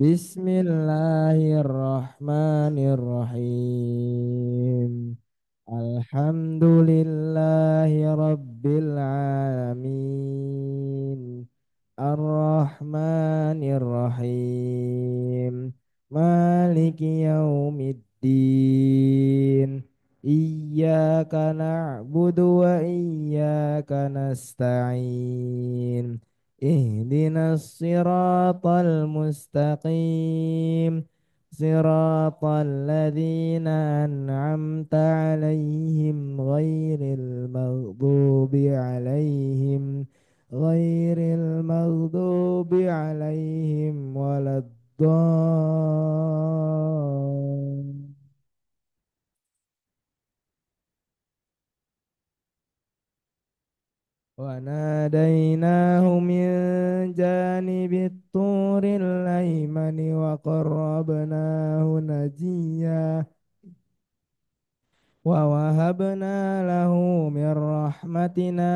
Bismillahirrahmanirrahim. Alhamdulillahi rabbil alamin. Ar-Rahmanir-Rahim. Maliki yaumiddin. Iyyaka na'budu wa iyyaka nasta'in. Ihdinas siratal mustaqim. Siratal ladzina an'amta 'alaihim ghairil maghdubi 'alaihim ghairil maghdubi 'alaihim waladdallin. وناديناه من جانب الطور الأيمن وقربناه نجيا ووهبنا له من رحمتنا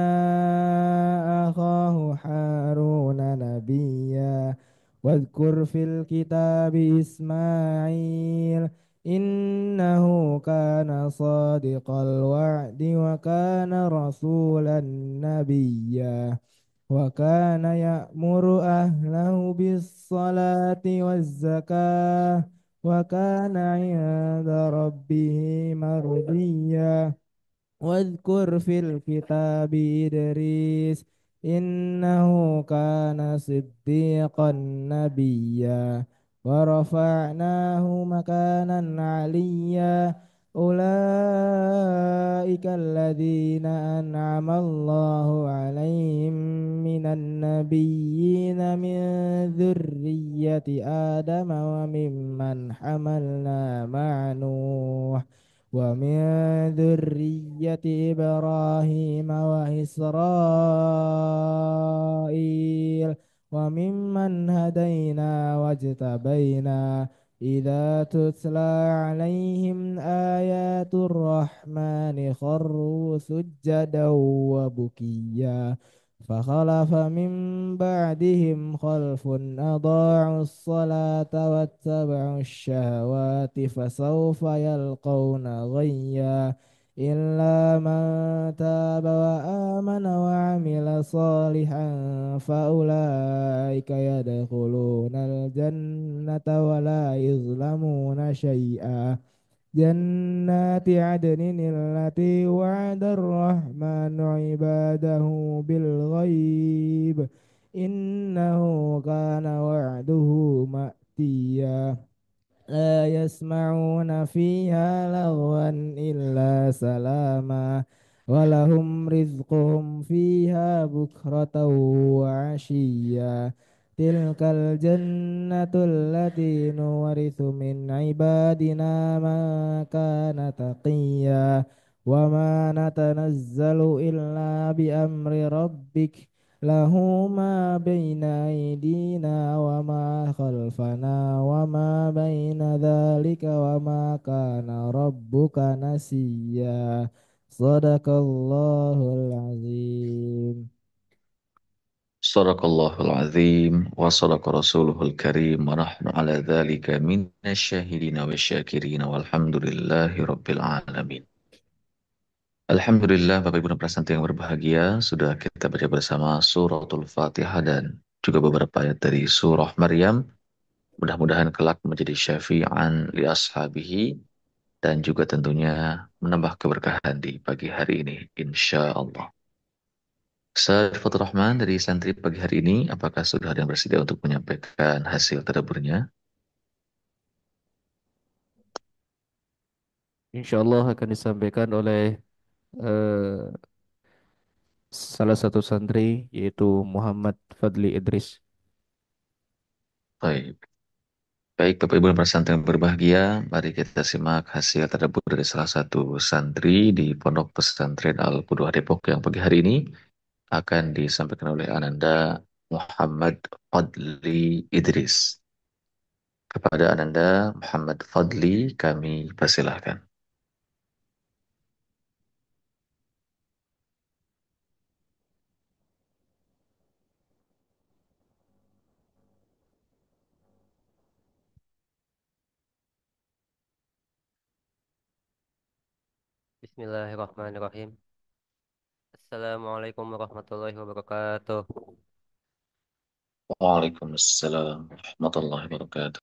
أخاه هارون نبيا واذكر في الكتاب إسماعيل إنه كان صادق الوعد وكان رسولا نبيا وكان يأمر أهله بالصلاة والزكاة وكان عند ربه مرضيا واذكر في الكتاب إدريس إنه كان صديقا نبيا ورفعناه مكانا عليا أولئك الذين أنعم الله عليهم من النبيين من ذرية آدم وممن حملنا مع نوح ومن ذرية إبراهيم وإسرائيل وممن هدينا واجتبينا إذا تتلى عليهم آيات الرحمن خروا سجدا وبكيا فخلف من بعدهم خلف أضاعوا الصلاة واتبعوا الشهوات فسوف يلقون غيا إلا من تاب وآمن وعمل صالحا فأولئك يدخلون الجنة ولا يظلمون شيئا جنات عدن التي وعد الرحمن عباده بالغيب إنه كان وعده مأتيا لا يسمعون فيها لغوا إلا سلاما ولهم رزقهم فيها بكرة وعشيا تلك الجنة التي نورث من عبادنا من كان تقيا وما نتنزل إلا بأمر ربك له ما بين أيدينا وما خلفنا وما بين ذلك وما كان ربك نسيا صدق الله العظيم. Sadaqallahul azim wa sadaqa rasuluhul karim wa nahnu ala dhalika minasyahidina wa syakirina walhamdulillahi rabbil alamin. Alhamdulillah Bapak Ibu dan Prasanti yang berbahagia, sudah kita baca bersama suratul Fatihah dan juga beberapa ayat dari surah Maryam. Mudah-mudahan kelak menjadi syafi'an li ashabihi dan juga tentunya menambah keberkahan di pagi hari ini insya Allah. Ustaz Fatur Rahman dari santri pagi hari ini, apakah sudah ada yang bersedia untuk menyampaikan hasil tadabburnya? Insya Allah akan disampaikan oleh eh, salah satu santri yaitu Muhammad Fadli Idris. Baik. Baik, Bapak Ibu dan para santri yang berbahagia, mari kita simak hasil tadabbur dari salah satu santri di Pondok Pesantren Al-Quduh Depok yang pagi hari ini akan disampaikan oleh Ananda Muhammad Fadli Idris. Kepada Ananda Muhammad Fadli, kami persilahkan. Bismillahirrahmanirrahim. Assalamualaikum warahmatullahi wabarakatuh. Waalaikumsalam warahmatullahi wabarakatuh.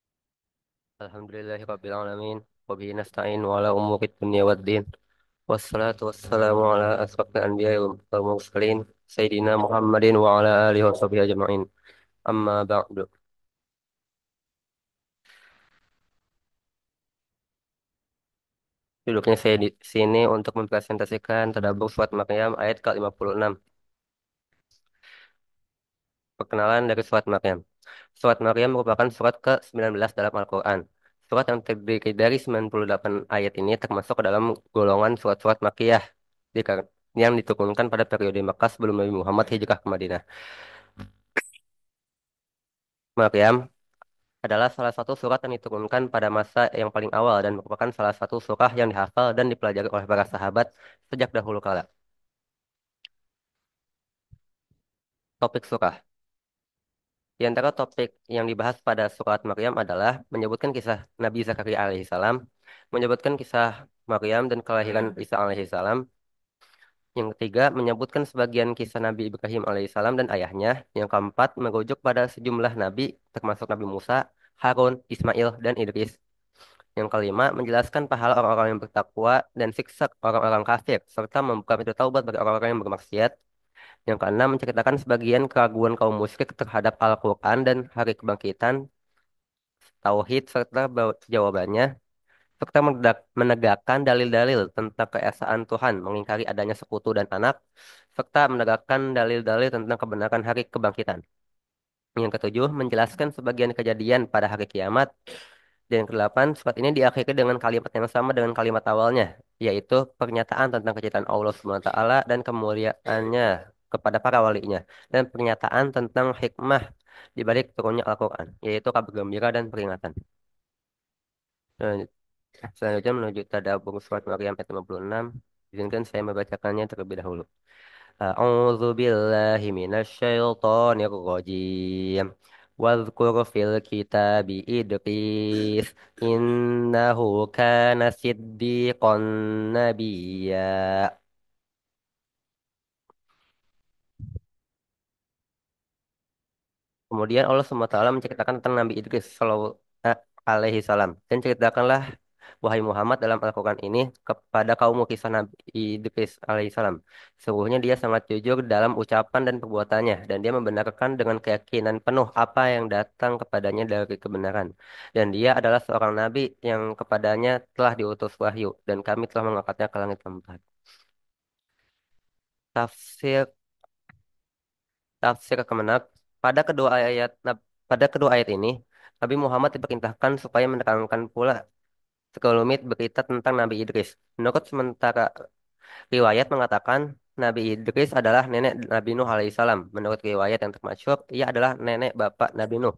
Alhamdulillahirabbil alamin. Wa bihi nasta'in wa ala umuri dunya waddin. Wassalatu wassalamu ala asrofil anbiya'i wal mursalin Sayyidina Muhammadin wa ala alihi wa sahbihi ajma'in. Amma ba'du. Duduknya saya di sini untuk mempresentasikan tadabbur surat Maryam ayat ke-56. Perkenalan dari surat Maryam. Surat Maryam merupakan surat ke-19 dalam Al-Quran. Surat yang terdiri dari 98 ayat ini termasuk ke dalam golongan surat-surat Makkiyah yang diturunkan pada periode Makkah sebelum Nabi Muhammad hijrah ke Madinah. Maryam adalah salah satu surat yang diturunkan pada masa yang paling awal dan merupakan salah satu surah yang dihafal dan dipelajari oleh para sahabat sejak dahulu kala. Topik surah. Di antara topik yang dibahas pada surat Maryam adalah menyebutkan kisah Nabi Zakaria alaihissalam, menyebutkan kisah Maryam dan kelahiran Isa alaihissalam. Yang ketiga, menyebutkan sebagian kisah Nabi Ibrahim alaihissalam dan ayahnya. Yang keempat, merujuk pada sejumlah nabi, termasuk Nabi Musa, Harun, Ismail, dan Idris. Yang kelima, menjelaskan pahala orang-orang yang bertakwa dan siksa orang-orang kafir, serta membuka pintu taubat bagi orang-orang yang bermaksiat. Yang keenam, menceritakan sebagian keraguan kaum musyrik terhadap Al-Quran dan hari kebangkitan, tauhid, serta jawabannya, serta menegakkan dalil-dalil tentang keesaan Tuhan, mengingkari adanya sekutu dan anak, serta menegakkan dalil-dalil tentang kebenaran hari kebangkitan. Yang ketujuh, menjelaskan sebagian kejadian pada hari kiamat. Dan yang kedelapan, surat ini diakhiri dengan kalimat yang sama dengan kalimat awalnya, yaitu pernyataan tentang kecintaan Allah SWT dan kemuliaannya kepada para walinya, dan pernyataan tentang hikmah di balik turunnya Al-Quran, yaitu kabar gembira dan peringatan. Dan selanjutnya menuju tadabbur surat Maryam ayat 56. Izinkan saya membacakannya terlebih dahulu. A'udzu billahi minasyaitonir rajim. Wadhkur fil kitabi Idris innahu kana siddiqan nabiyya. Kemudian Allah SWT menceritakan tentang Nabi Idris alaihi salam. Dan ceritakanlah wahai Muhammad dalam Al-Quran ini kepada kaummu kisah Nabi Idris alaihissalam. Sesungguhnya dia sangat jujur dalam ucapan dan perbuatannya, dan dia membenarkan dengan keyakinan penuh apa yang datang kepadanya dari kebenaran. Dan dia adalah seorang nabi yang kepadanya telah diutus wahyu, dan kami telah mengangkatnya ke langit keempat. Tafsir tafsir kemenak pada kedua pada kedua ayat ini Nabi Muhammad diperintahkan supaya menerangkan pula sekelumit berita tentang Nabi Idris. Menurut sementara riwayat mengatakan Nabi Idris adalah nenek Nabi Nuh alaihissalam. Menurut riwayat yang termasyhur, ia adalah nenek bapak Nabi Nuh.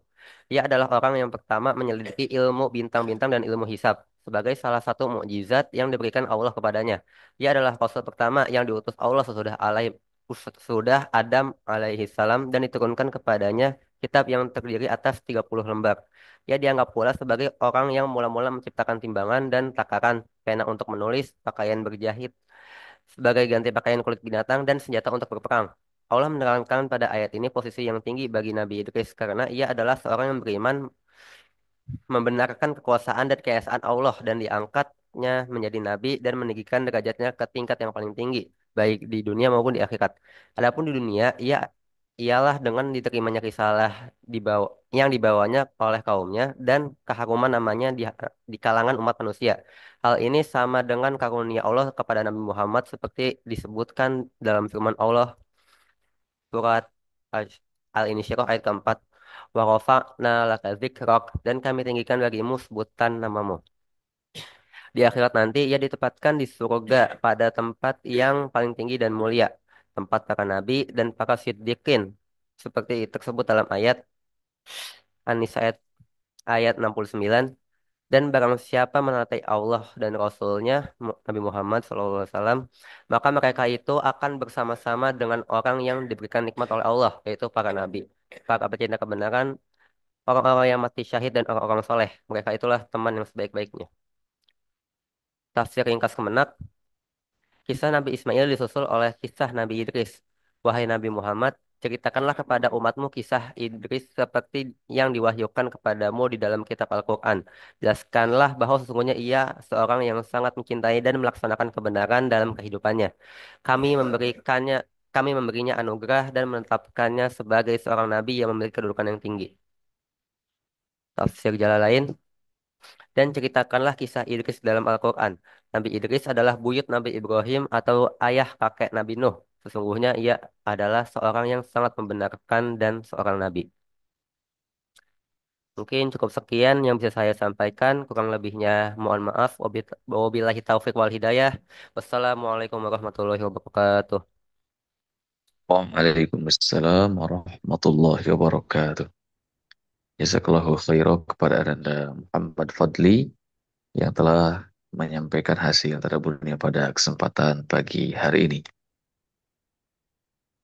Ia adalah orang yang pertama menyelidiki ilmu bintang-bintang dan ilmu hisab sebagai salah satu mukjizat yang diberikan Allah kepadanya. Ia adalah rasul pertama yang diutus Allah sesudah Adam alaihissalam dan diturunkan kepadanya kitab yang terdiri atas 30 lembar. Ia dianggap pula sebagai orang yang mula-mula menciptakan timbangan dan takaran, pena untuk menulis, pakaian berjahit, sebagai ganti pakaian kulit binatang dan senjata untuk berperang. Allah menerangkan pada ayat ini posisi yang tinggi bagi Nabi Idris karena ia adalah seorang yang beriman, membenarkan kekuasaan dan keesaan Allah dan diangkatnya menjadi nabi dan meninggikan derajatnya ke tingkat yang paling tinggi, baik di dunia maupun di akhirat. Adapun di dunia, ialah dengan diterimanya risalah yang dibawanya oleh kaumnya dan keharuman namanya di kalangan umat manusia. Hal ini sama dengan karunia Allah kepada Nabi Muhammad seperti disebutkan dalam firman Allah surat Al-Insyirah ayat keempat. Wa rafa'na laka dzikrak, dan kami tinggikan bagimu sebutan namamu. Di akhirat nanti ia ditempatkan di surga pada tempat yang paling tinggi dan mulia, tempat para nabi dan para siddiqin. Seperti tersebut dalam ayat An-Nisa ayat 69. Dan barang siapa menaati Allah dan Rasulnya Nabi Muhammad SAW, maka mereka itu akan bersama-sama dengan orang yang diberikan nikmat oleh Allah, yaitu para nabi, para pecinta kebenaran, orang-orang yang mati syahid dan orang-orang soleh. Mereka itulah teman yang sebaik-baiknya. Tafsir ringkas kemenak. Kisah Nabi Ismail disusul oleh kisah Nabi Idris. Wahai Nabi Muhammad, ceritakanlah kepada umatmu kisah Idris seperti yang diwahyukan kepadamu di dalam kitab Al-Quran. Jelaskanlah bahwa sesungguhnya ia seorang yang sangat mencintai dan melaksanakan kebenaran dalam kehidupannya. Kami memberikannya, kami memberinya anugerah dan menetapkannya sebagai seorang nabi yang memiliki kedudukan yang tinggi. Tafsir Jalalain. Dan ceritakanlah kisah Idris dalam Al-Quran. Nabi Idris adalah buyut Nabi Ibrahim atau ayah kakek Nabi Nuh. Sesungguhnya ia adalah seorang yang sangat membenarkan dan seorang nabi. Mungkin cukup sekian yang bisa saya sampaikan. Kurang lebihnya mohon maaf. Wabillahi taufiq wal hidayah. Wassalamualaikum warahmatullahi wabarakatuh. Waalaikumsalam warahmatullahi wabarakatuh. Jazakallahu khairan kepada Anda Muhammad Fadli yang telah menyampaikan hasil tadabburnya pada kesempatan pagi hari ini.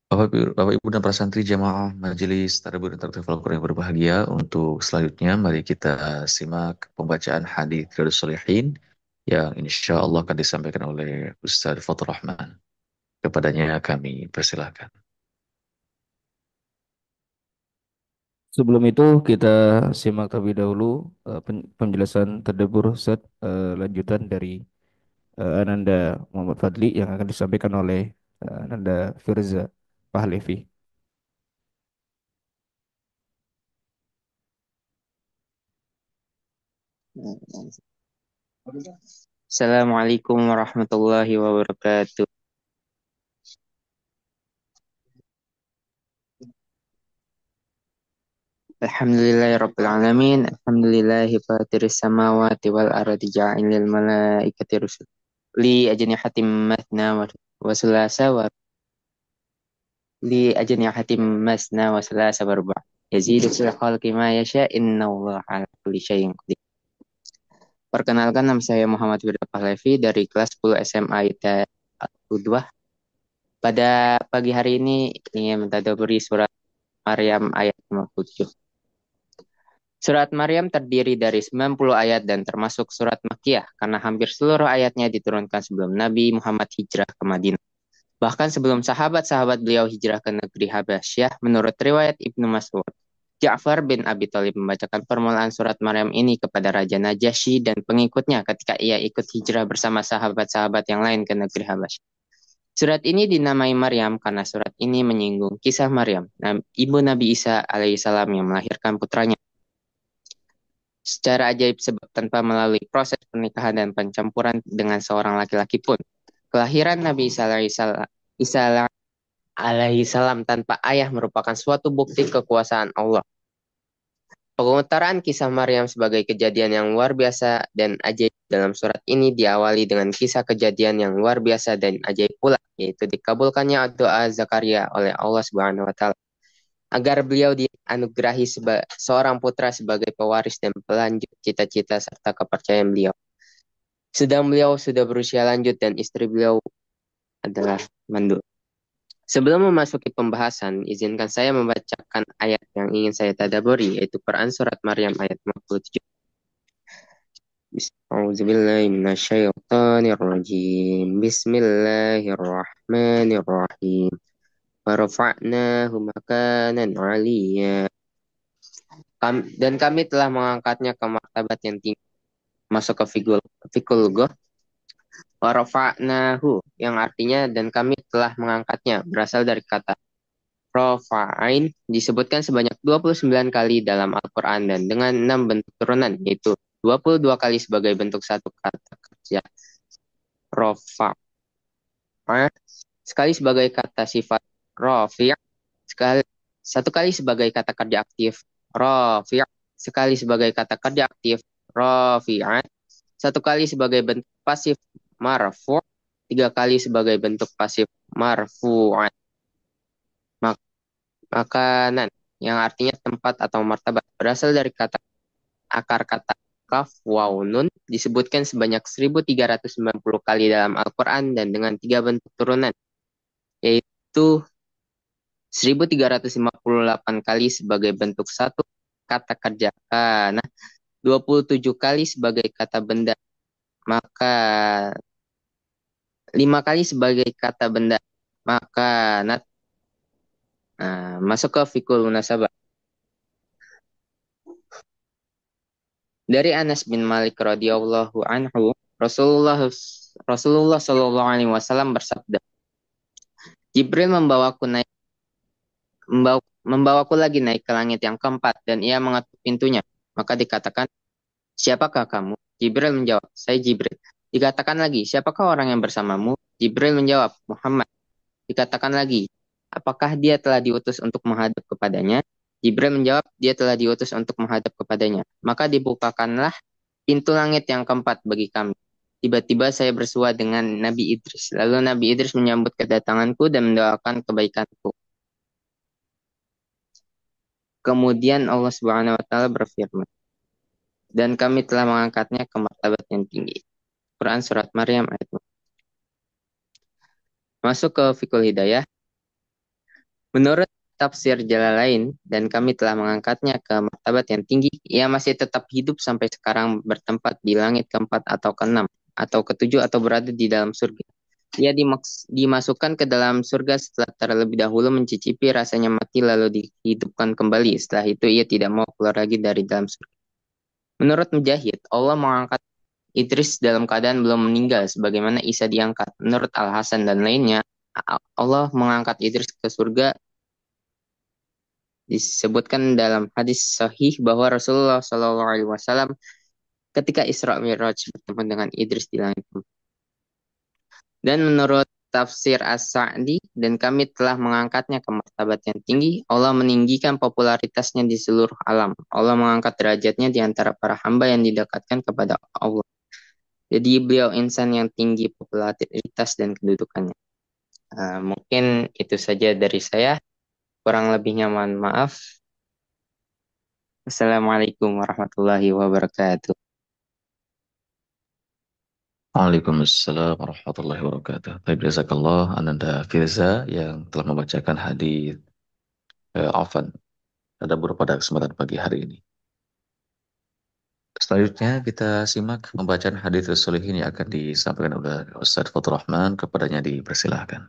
Bapak Ibu dan para santri jamaah Majelis Tadabbur Interaktif Al-Quran yang berbahagia, untuk selanjutnya mari kita simak pembacaan hadis Riyadhus Shalihin yang insya Allah akan disampaikan oleh Ustaz Fathur Rahman. Kepadanya kami persilahkan. Sebelum itu kita simak terlebih dahulu penjelasan tadabbur set lanjutan dari Ananda Muhammad Fadli yang akan disampaikan oleh Ananda Firza Pahlevi. Assalamualaikum warahmatullahi wabarakatuh. Alhamdulillahirabbil alamin. Alhamdulillahi fatiris samawati wal ardi ja'ilil malaikati rusul. Li ajnihatim mathna wa sulasa wa li ajnihatim masna wa sulasa wa ruba'. Yazidu fil khalqi ma yasha. Innallaha ala kulli syai'in qadir. Perkenalkan, nama saya Muhammad Firda Pahlevi dari kelas 10 SMA ITA Al-Qudwah. Pada pagi hari ini ingin mentadabburi surat Maryam ayat 57. Surat Maryam terdiri dari 90 ayat dan termasuk surat Makkiyah karena hampir seluruh ayatnya diturunkan sebelum Nabi Muhammad hijrah ke Madinah. Bahkan sebelum sahabat-sahabat beliau hijrah ke negeri Habasyah, menurut riwayat Ibnu Mas'ud, Ja'far bin Abi Thalib membacakan permulaan surat Maryam ini kepada Raja Najasyi dan pengikutnya ketika ia ikut hijrah bersama sahabat-sahabat yang lain ke negeri Habasyah. Surat ini dinamai Maryam karena surat ini menyinggung kisah Maryam, ibu Nabi Isa alaihissalam yang melahirkan putranya secara ajaib sebab tanpa melalui proses pernikahan dan pencampuran dengan seorang laki-laki pun. Kelahiran Nabi Isa alaihissalam tanpa ayah merupakan suatu bukti kekuasaan Allah. Pengutaran kisah Maryam sebagai kejadian yang luar biasa dan ajaib dalam surat ini diawali dengan kisah kejadian yang luar biasa dan ajaib pula, yaitu dikabulkannya doa Zakaria oleh Allah Subhanahu wa taala agar beliau dianugerahi seorang putra sebagai pewaris dan pelanjut cita-cita serta kepercayaan beliau. Sedang beliau sudah berusia lanjut dan istri beliau adalah mandul. Sebelum memasuki pembahasan, izinkan saya membacakan ayat yang ingin saya tadabburi, yaitu Quran Surat Maryam ayat 57. Bismillahirrahmanirrahim. Warafa'nahu makanan 'aliyya. Dan kami telah mengangkatnya ke martabat yang tinggi. Masuk ke fikul goh. Warafa'nahu yang artinya dan kami telah mengangkatnya berasal dari kata rafa'ain, disebutkan sebanyak 29 kali dalam Al-Quran dan dengan 6 bentuk turunan, yaitu 22 kali sebagai bentuk satu kata kerja rafa', sekali sebagai kata sifat rafi', satu kali sebagai kata kerja aktif rafi', sekali sebagai kata kerja aktif rafi'at, satu kali sebagai bentuk pasif marfu', 3 kali sebagai bentuk pasif marfu'at. Makanan yang artinya tempat atau martabat berasal dari akar kata kaf waw nun, disebutkan sebanyak 1390 kali dalam Al-Quran dan dengan 3 bentuk turunan, yaitu 1358 kali sebagai bentuk satu kata kerja kana, 27 kali sebagai kata benda maka 5 kali sebagai kata benda. Maka masuk ke fikul munasabah. Dari Anas bin Malik radhiyallahu anhu, Rasulullah Shallallahu alaihi wasallam bersabda, Jibril membawaku lagi naik ke langit yang keempat dan ia mengetuk pintunya. Maka dikatakan, "Siapakah kamu?" Jibril menjawab, "Saya Jibril." Dikatakan lagi, "Siapakah orang yang bersamamu?" Jibril menjawab, "Muhammad." Dikatakan lagi, "Apakah dia telah diutus untuk menghadap kepadanya?" Jibril menjawab, "Dia telah diutus untuk menghadap kepadanya." Maka dibukakanlah pintu langit yang keempat bagi kami. Tiba-tiba saya bersua dengan Nabi Idris. Lalu Nabi Idris menyambut kedatanganku dan mendoakan kebaikanku. Kemudian Allah Subhanahu wa taala berfirman, "Dan kami telah mengangkatnya ke martabat yang tinggi." Quran surat Maryam ayat 4. Masuk ke Fikul Hidayah. Menurut tafsir Jalalain, dan kami telah mengangkatnya ke martabat yang tinggi, ia masih tetap hidup sampai sekarang bertempat di langit keempat atau keenam, atau ketujuh atau berada di dalam surga. Ia dimasukkan ke dalam surga setelah terlebih dahulu mencicipi rasanya mati lalu dihidupkan kembali. Setelah itu ia tidak mau keluar lagi dari dalam surga. Menurut Mujahid, Allah mengangkat Idris dalam keadaan belum meninggal sebagaimana Isa diangkat. Menurut Al-Hasan dan lainnya, Allah mengangkat Idris ke surga. Disebutkan dalam hadis sahih bahwa Rasulullah SAW ketika Isra Mi'raj bertemu dengan Idris di langit. Dan menurut tafsir As-Sa'di, dan kami telah mengangkatnya ke martabat yang tinggi, Allah meninggikan popularitasnya di seluruh alam. Allah mengangkat derajatnya di antara para hamba yang didekatkan kepada Allah. Jadi beliau insan yang tinggi popularitas dan kedudukannya. Mungkin itu saja dari saya. Kurang lebihnya mohon maaf. Assalamualaikum warahmatullahi wabarakatuh. Waalaikumsalam warahmatullahi wabarakatuh. Baik, jazakallah Ananda Firza yang telah membacakan hadis Afan tadabbur pada kesempatan pagi hari ini. Selanjutnya kita simak pembacaan hadis Rasulullah yang akan disampaikan oleh Ustaz Fatur Rahman. Kepadanya dipersilahkan.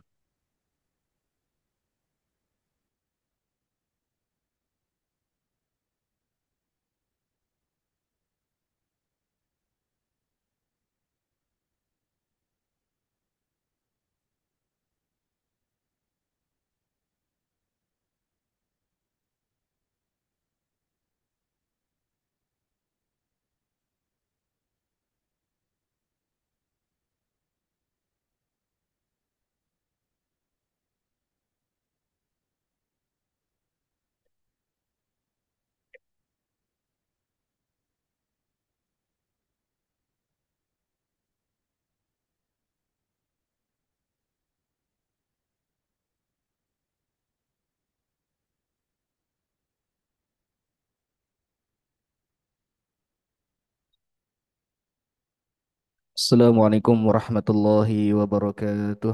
Assalamualaikum warahmatullahi wabarakatuh.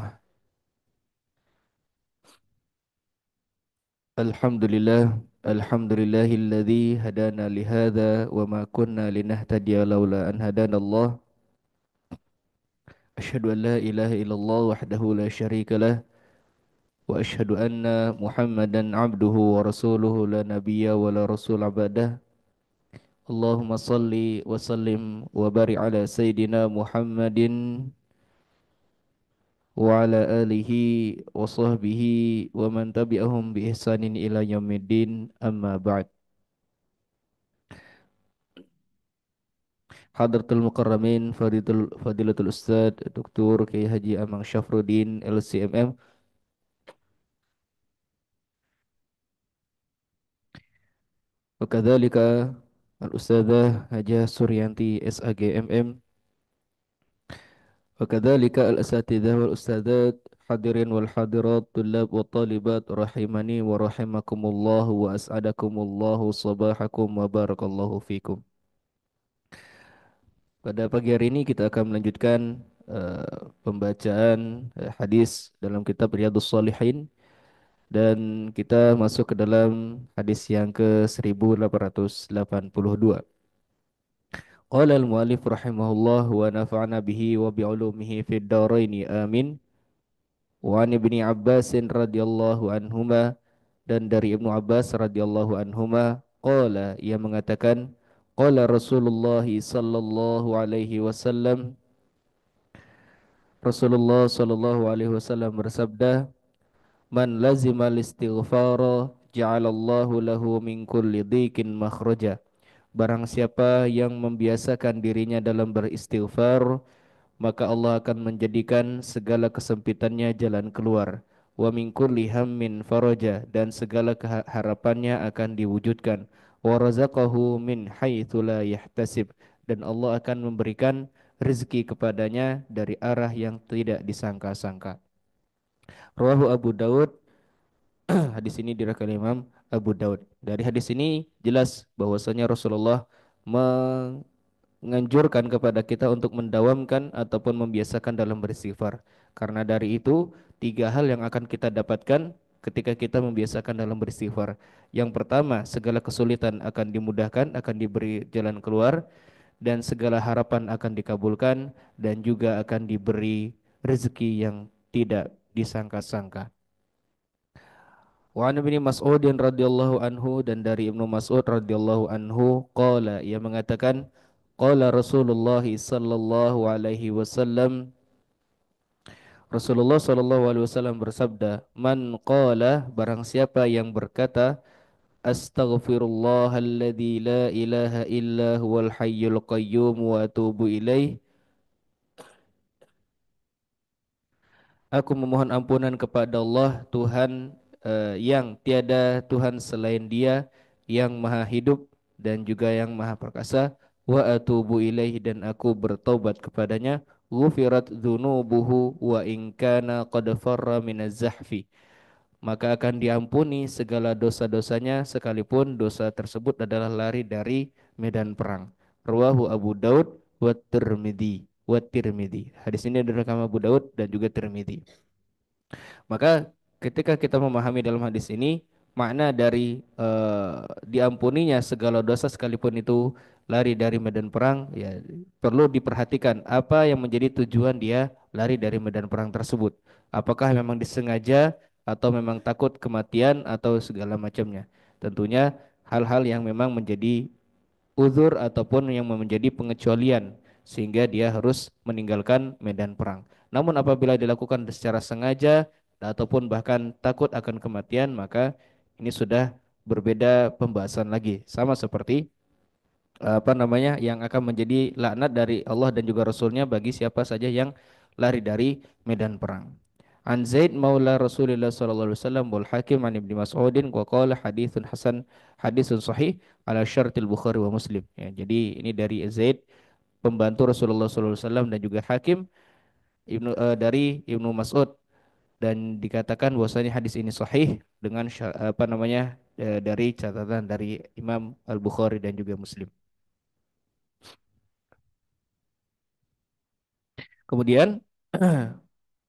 Alhamdulillah, alhamdulillahilladzi hadana lihada wa ma kunna linahtadiya laula an hadanallah. Asyhadu an la ilaha illallah wahdahu la syarika lah wa asyhadu anna Muhammadan abduhu wa rasuluhu la nabiyya wa la rasul abadah. Allahumma salli wa sallim wa barik ala sayyidina Muhammadin wa ala alihi wa sahbihi wa man tabi'ahum bi ihsanin ila yaumiddin amma ba'd. Hadratul Mukarramin Fadilatul Ustad Dr. Kiai Haji Amang Syafruddin LCMM, wa kadzalika Al Ustadzah Hajah Suryanti SAGMM, wa kadzalika Al Asatidzah wal Ustadzat hadirin wal hadirat tullab wa talibat rahimani wa rahimakumullah wa as'adakumullah sabahakum wa barakallahu fikum. Pada pagi hari ini kita akan melanjutkan pembacaan hadis dalam kitab Riyadhus Shalihin dan kita masuk ke dalam hadis yang ke 1882. Qala al-mu'allif rahimahullah wa nafa'na bihi wa bi'ulumihi fid dharaini amin. Wa an ibni Abbas radhiyallahu anhuma, dan dari Ibnu Abbas radhiyallahu anhuma qala, ia mengatakan qala Rasulullah sallallahu alaihi wasallam, Rasulullah sallallahu alaihi wasallam bersabda, man lazimal istighfara ja'alallahu lahu min kulli dhikin makhraja. Barang siapa yang membiasakan dirinya dalam beristighfar, maka Allah akan menjadikan segala kesempitannya jalan keluar. Wa min kulli hammin faraja, dan segala harapannya akan diwujudkan. Wa razaqahu min haitsu la yahtasib, dan Allah akan memberikan rezeki kepadanya dari arah yang tidak disangka-sangka. Rawahu Abu Daud. Hadis ini diriwayatkan Imam Abu Daud. Dari hadis ini jelas bahwasanya Rasulullah menganjurkan kepada kita untuk mendawamkan ataupun membiasakan dalam beristighfar. Karena dari itu, tiga hal yang akan kita dapatkan ketika kita membiasakan dalam beristighfar. Yang pertama, segala kesulitan akan dimudahkan, akan diberi jalan keluar, dan segala harapan akan dikabulkan, dan juga akan diberi rezeki yang tidak disangka-sangka. Wa an Ibnu Mas'ud radhiyallahu anhu, dan dari Ibnu Mas'ud radhiyallahu anhu qala, ia mengatakan qala Rasulullah sallallahu alaihi wasallam, Rasulullah sallallahu alaihi wasallam bersabda, man qala, barang siapa yang berkata, astaghfirullahalladzi la ilaha illa huwal hayyul qayyum wa atubu ilaih, aku memohon ampunan kepada Allah, Tuhan yang tiada Tuhan selain Dia, yang maha hidup dan juga yang maha perkasa. Wa atubu ilaihi, dan aku bertaubat kepadanya. Ghufirat dzunubuhu wa in kana qad farra minaz zahfi, maka akan diampuni segala dosa-dosanya sekalipun dosa tersebut adalah lari dari medan perang. Rawahu Abu Daud wa Tirmidzi. Hadis ini direkam Abu Daud dan juga Tirmidzi. Maka ketika kita memahami dalam hadis ini makna dari diampuninya segala dosa sekalipun itu lari dari medan perang, ya perlu diperhatikan apa yang menjadi tujuan dia lari dari medan perang tersebut. Apakah memang disengaja atau memang takut kematian atau segala macamnya. Tentunya hal-hal yang memang menjadi uzur ataupun yang menjadi pengecualian sehingga dia harus meninggalkan medan perang. Namun apabila dilakukan secara sengaja ataupun bahkan takut akan kematian, maka ini sudah berbeda pembahasan lagi. Sama seperti yang akan menjadi laknat dari Allah dan juga Rasulnya bagi siapa saja yang lari dari medan perang. An Zaid maula Rasulullah sallallahu alaihi wasallam wal Hakim an Ibnu Mas'udin wa qala haditsun hasan, hadisun sahih ala syartil Bukhari wa Muslim. Ya, jadi ini dari Zaid, pembantu Rasulullah sallallahu alaihi wasallam, dan juga Hakim dari Ibnu Mas'ud, dan dikatakan bahwasanya hadis ini sahih dengan dari catatan dari Imam Al-Bukhari dan juga Muslim. Kemudian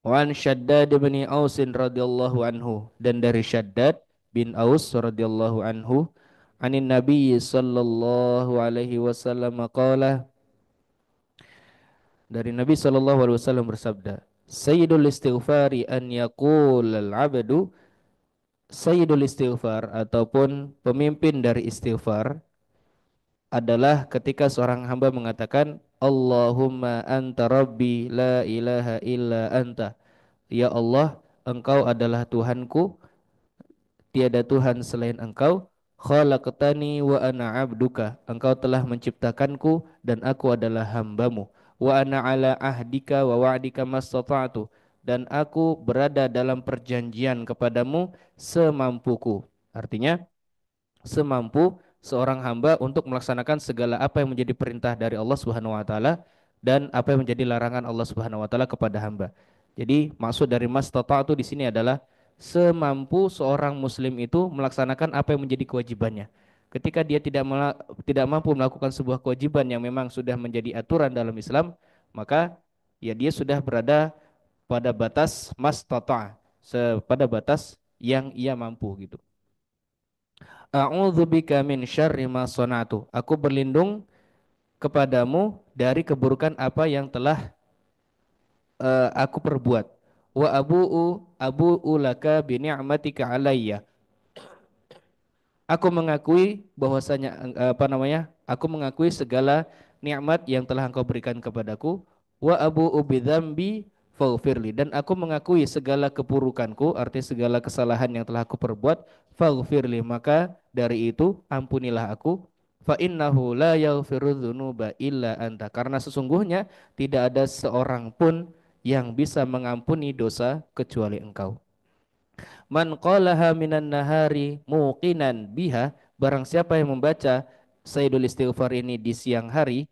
Wan Shaddad bin Aus radhiyallahu anhu, dan dari Shaddad bin Aus radhiyallahu anhu, anin Nabi sallallahu alaihi wasallam qala, dari Nabi sallallahu alaihi wasallam bersabda, Sayyidul istighfari an yaqul al-'abdu, Sayyidul istighfar ataupun pemimpin dari istighfar adalah ketika seorang hamba mengatakan Allahumma anta rabbi la ilaha illa anta. Ya Allah, engkau adalah Tuhanku, tiada Tuhan selain engkau. Khalaqtani wa ana abduka, engkau telah menciptakanku dan aku adalah hambamu. Wa ana ala ahdika wa wa'dika mastata'tu, dan aku berada dalam perjanjian kepadamu semampuku. Artinya semampu seorang hamba untuk melaksanakan segala apa yang menjadi perintah dari Allah Subhanahu wa taala dan apa yang menjadi larangan Allah Subhanahu wa taala kepada hamba. Jadi maksud dari mastata'tu di sini adalah semampu seorang muslim itu melaksanakan apa yang menjadi kewajibannya. Ketika dia tidak mampu melakukan sebuah kewajiban yang memang sudah menjadi aturan dalam Islam, maka ya dia sudah berada pada batas pada batas yang ia mampu gitu. A'udzubika min syarri ma sana'tu. Aku berlindung kepadamu dari keburukan apa yang telah aku perbuat. Wa abu'u laka bi ni'matika alayya. Aku mengakui bahwasanya apa namanya? Aku mengakui segala nikmat yang telah Engkau berikan kepadaku. Wa abu'u bidzambi faghfirli, dan aku mengakui segala keburukanku, artinya segala kesalahan yang telah aku perbuat. Faghfirli, maka dari itu ampunilah aku. Fa innahu la yaghfiru dzunuba illa anta, karena sesungguhnya tidak ada seorang pun yang bisa mengampuni dosa kecuali Engkau. Man qalaha minan nahari muqinan biha, barang siapa yang membaca Sayyidul Istighfar ini di siang hari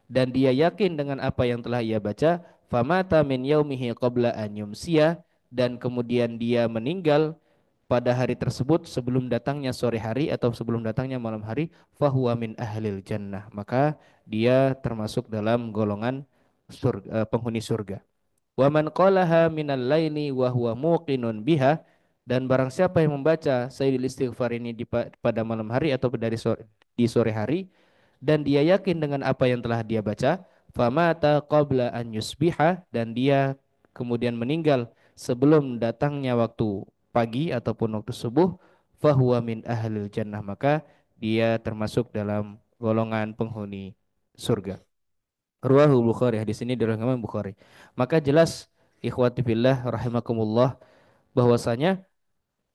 dan dia yakin dengan apa yang telah ia baca, famata min yaumihi qabla an yumsiya, dan kemudian dia meninggal pada hari tersebut sebelum datangnya sore hari atau sebelum datangnya malam hari, fahuwa min ahlil jannah, maka dia termasuk dalam golongan surga, penghuni surga. Wa man qalaha minal laili wa huwa muqinun biha, dan barang siapa yang membaca Sayyidul Istighfar ini pada malam hari atau di sore hari dan dia yakin dengan apa yang telah dia baca, famata qabla an yusbiha, dan dia kemudian meninggal sebelum datangnya waktu pagi ataupun waktu subuh, fahuwa min ahlil jannah, maka dia termasuk dalam golongan penghuni surga. Ruahul Bukhari, hadis ini diriwayatkan Bukhari. Maka jelas ikhwati fillah rahimakumullah bahwasanya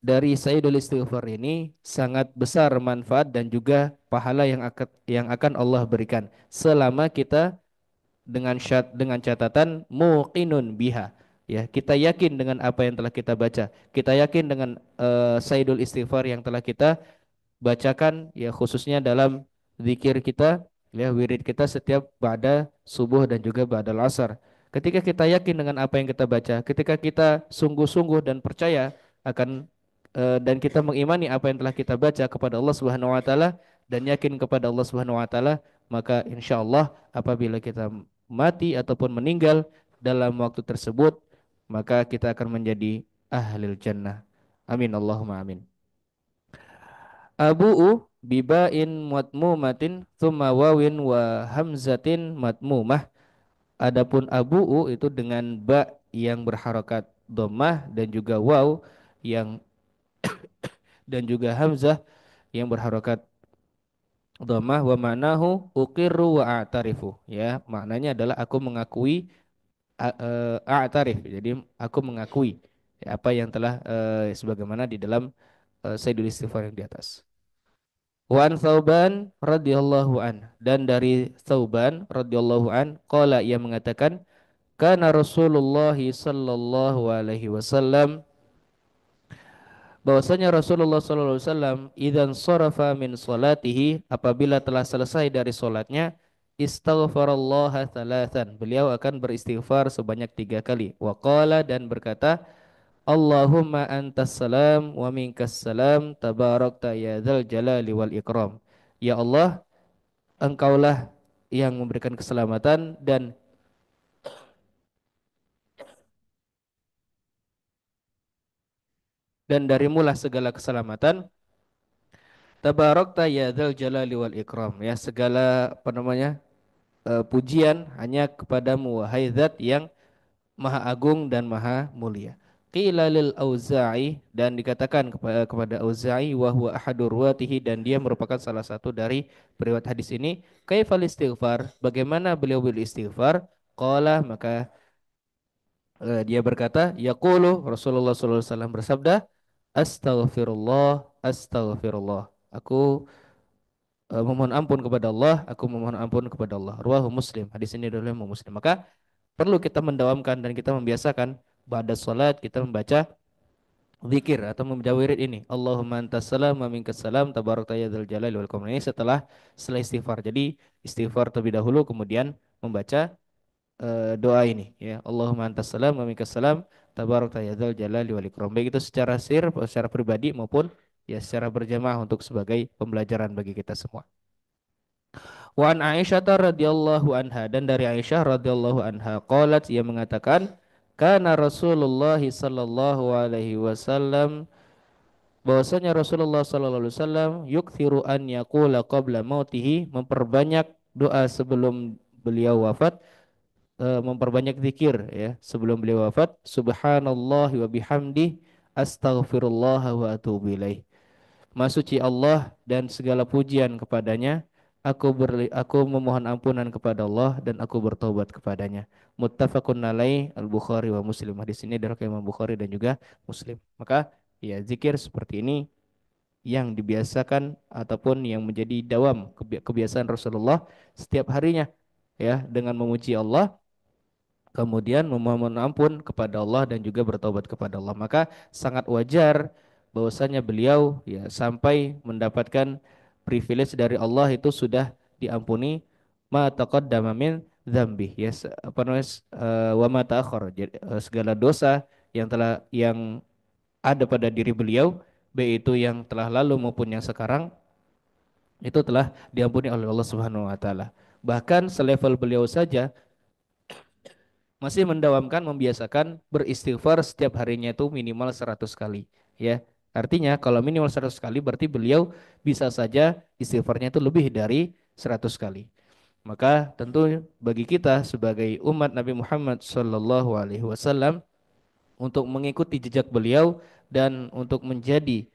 dari Sayyidul Istighfar ini sangat besar manfaat dan juga pahala yang akan Allah berikan selama kita dengan catatan muqinun biha, ya, kita yakin dengan apa yang telah kita baca, kita yakin dengan Sayyidul Istighfar yang telah kita bacakan, ya, khususnya dalam zikir kita, ya, wirid kita setiap ba'da subuh dan juga ba'da asar. Ketika kita yakin dengan apa yang kita baca, ketika kita sungguh-sungguh dan percaya akan dan kita mengimani apa yang telah kita baca kepada Allah Subhanahu wa taala dan yakin kepada Allah Subhanahu wa taala, maka insya Allah apabila kita mati ataupun meninggal dalam waktu tersebut, maka kita akan menjadi ahlil jannah. Amin Allahumma amin. Abu'u biba'in matmumatin thumma wawin wa hamzatin matmumah. Adapun abu'u itu dengan ba yang berharokat dhammah dan juga waw yang dan juga hamzah yang berharokat dhammah, wa ma'nahu uqirru wa a'tarifu, ya, maknanya adalah aku mengakui, a'tarif, jadi aku mengakui, ya, apa yang telah sebagaimana di dalam Sayyidul Istighfar yang di atas. Wa an Thauban radhiyallahu an, dan dari Thauban radhiyallahu an qala, ia mengatakan, kana Rasulullah sallallahu alaihi wasallam, bahwasanya Rasulullah sallallahu alaihi wasallam idzan sarafa min salatihi, apabila telah selesai dari salatnya, istaghfarallaha thalathan, beliau akan beristighfar sebanyak 3 kali, wa qala, dan berkata, Allahumma antas salam wa minkas salam tabarakta ya dzal jalali wal ikram. Ya Allah, Engkaulah yang memberikan keselamatan dan darimulah segala keselamatan. Tabarakta ya dzal jalali wal ikram. Ya, segala apa namanya? Pujian hanya kepadamu, wahai zat yang maha agung dan maha mulia. Qila lil Auza'i, dan dikatakan kepada Auza'i, wa huwa ahadur ruwatihi, dan dia merupakan salah satu dari periwayat hadis ini, kaifal istighfar, bagaimana beliau beristighfar? Qala, maka dia berkata, yaqulu, Rasulullah sallallahu alaihi wasallam bersabda, astaghfirullah, astaghfirullah. Aku memohon ampun kepada Allah, aku memohon ampun kepada Allah. Ruwahu Muslim. Hadis ini adalah Muslim. Maka perlu kita mendawamkan dan kita membiasakan pada salat kita membaca zikir atau membaca wirid ini. Allahumma antas salam wa minkas salam tabarakta ya dzal jalali wal ikram. Ini setelah istighfar. Jadi istighfar terlebih dahulu kemudian membaca doa ini, ya. Allahumma antas salam wa minkas salam tabarakta ya dzal jalali wal ikram. Baik itu secara secara pribadi maupun ya secara berjamaah untuk sebagai pembelajaran bagi kita semua. Wa an Aisyah radhiyallahu anha, dan dari Aisyah radhiyallahu anha qalat, ia mengatakan, kana Rasulullah sallallahu alaihi wasallam, bahwasanya Rasulullah sallallahu alaihi wasallam yukthiru an yaqula qabla mautihi, memperbanyak doa sebelum beliau wafat, memperbanyak zikir ya sebelum beliau wafat, subhanallah wa bihamdi astaghfirullah wa atubu ilaih. Maha suci Allah dan segala pujian kepadanya. Aku memohon ampunan kepada Allah dan aku bertobat kepadanya. Muttafaqun alaih Al-Bukhari wa Muslim. Hadis ini dari Imam Bukhari dan juga Muslim. Maka ya zikir seperti ini yang dibiasakan ataupun yang menjadi dawam kebiasaan Rasulullah setiap harinya ya dengan memuji Allah, kemudian memohon ampun kepada Allah dan juga bertobat kepada Allah. Maka sangat wajar bahwasanya beliau ya sampai mendapatkan privilege dari Allah itu sudah diampuni ma taqaddama min dzambi ya apa namanya wa ma ta'akhkhar. Jadi, segala dosa yang ada pada diri beliau, baik itu yang telah lalu maupun yang sekarang, itu telah diampuni oleh Allah Subhanahu wa taala. Bahkan selevel beliau saja masih mendawamkan membiasakan beristighfar setiap harinya itu minimal 100 kali ya. Artinya kalau minimal 100 kali berarti beliau bisa saja istighfarnya itu lebih dari 100 kali. Maka tentu bagi kita sebagai umat Nabi Muhammad sallallahu alaihi wasallam untuk mengikuti jejak beliau dan untuk menjadi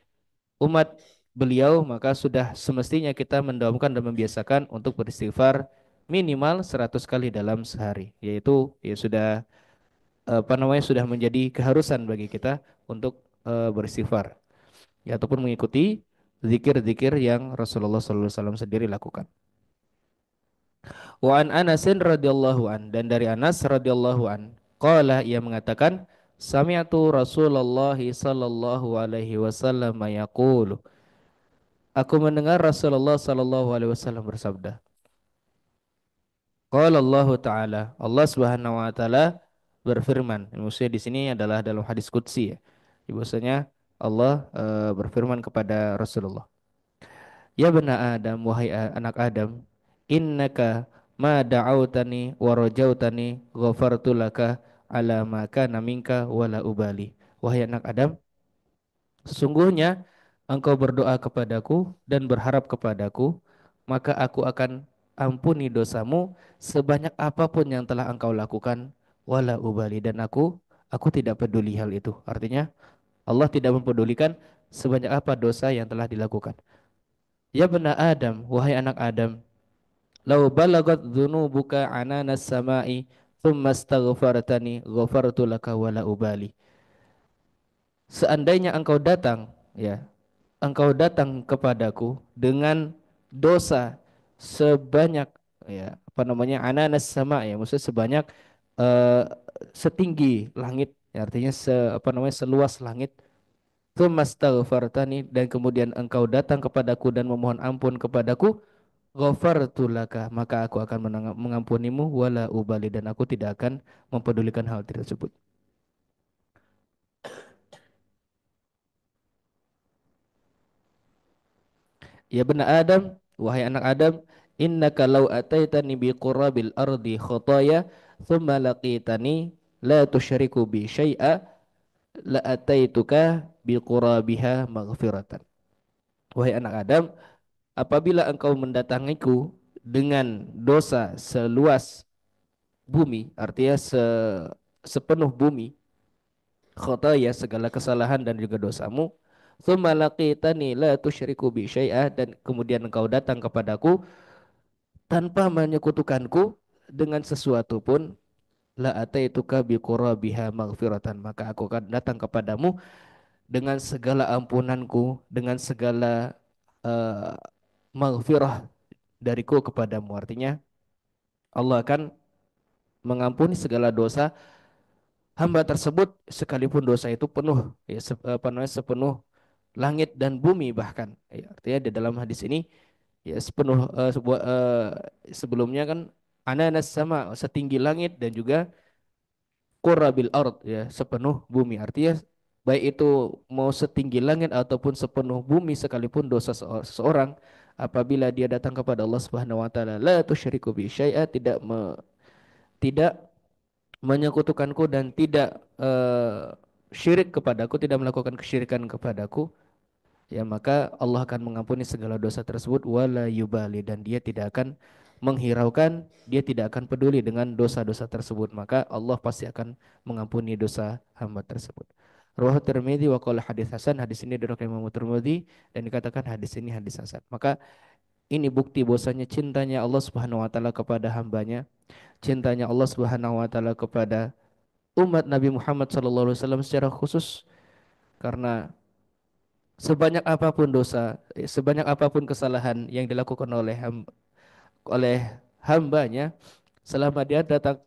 umat beliau, maka sudah semestinya kita mendawamkan dan membiasakan untuk beristighfar minimal 100 kali dalam sehari, yaitu ya sudah apa namanya sudah menjadi keharusan bagi kita untuk beristighfar ya ataupun mengikuti zikir-zikir yang Rasulullah SAW sendiri lakukan. Wa an Anasin radhiyallahu an, dan dari Anas radhiyallahu an qala, ia mengatakan sami'tu Rasulullah sallallahu alaihi wasallam yaqulu, aku mendengar Rasulullah sallallahu alaihi wasallam bersabda. Qala Allah Ta'ala, Allah Subhanahu wa taala berfirman. Maksudnya di sini adalah dalam hadis qudsi ya. Bahwasanya Allah berfirman kepada Rasulullah, "Ya bani Adam, wahai anak Adam, innaka ma da'autani wa rajautani ghafartu laka ala ma kana minka wala ubali." Wahai anak Adam, sesungguhnya engkau berdoa kepadaku dan berharap kepadaku, maka aku akan ampuni dosamu sebanyak apapun yang telah engkau lakukan, wala ubali, dan aku tidak peduli hal itu. Artinya Allah tidak mempedulikan sebanyak apa dosa yang telah dilakukan. Ya bani Adam, wahai anak Adam, lau balagat dzunubuka ananas samai thumma astaghfartani ghafartu laka wala ubali. Seandainya engkau datang kepadaku dengan dosa sebanyak ya apa namanya ananas sama ya, maksudnya sebanyak eh, setinggi langit ya, artinya apa namanya seluas langit. Tsumastaghfartani, dan kemudian engkau datang kepadaku dan memohon ampun kepadaku, ghafartu laka, maka aku akan mengampunimu wala ubali, dan aku tidak akan mempedulikan hal tersebut. Ya bani Adam, wahai anak Adam, innaka law ataitani bi qurabil ardi khataya thumma laqitani la tusyriku bi syai'a la ataituka bi qurabiha maghfiratan. Wahai anak Adam, apabila engkau mendatangiku dengan dosa seluas bumi, artinya sepenuh bumi, khataya segala kesalahan dan juga dosamu, tsumma laqitani la tusyriku bi syai'ah, dan kemudian engkau datang kepadaku tanpa menyekutukanku dengan sesuatu pun, la ataituka bi qurabiha maghfiratan, maka aku akan datang kepadamu dengan segala ampunanku, dengan segala uh, maghfirah dariku kepadamu. Artinya Allah akan mengampuni segala dosa hamba tersebut sekalipun dosa itu penuh ya apa namanya sepenuh langit dan bumi bahkan ya, artinya di dalam hadis ini ya sebelumnya kan ananas sama setinggi langit dan juga qurabil ard ya sepenuh bumi, artinya baik itu mau setinggi langit ataupun sepenuh bumi sekalipun dosa seseorang, apabila dia datang kepada Allah Subhanahu wa taala la tusyriku bi syai'a, tidak menyekutukanku dan tidak syirik kepadaku, tidak melakukan kesyirikan kepadaku, ya maka Allah akan mengampuni segala dosa tersebut wala yubali, dan dia tidak akan menghiraukan, dia tidak akan peduli dengan dosa-dosa tersebut, maka Allah pasti akan mengampuni dosa hamba tersebut. Rawahu Tirmidzi wa qala hadis hasan. Hadis ini diriwayatkan Imam Tirmidzi dan dikatakan hadis ini hadis hasan. Maka ini bukti bahwasanya cintanya Allah Subhanahu wa taala kepada hambanya, cintanya Allah Subhanahu wa taala kepada umat Nabi Muhammad sallallahu alaihi wasallam secara khusus, karena sebanyak apapun dosa, sebanyak apapun kesalahan yang dilakukan oleh hambanya, selama dia datang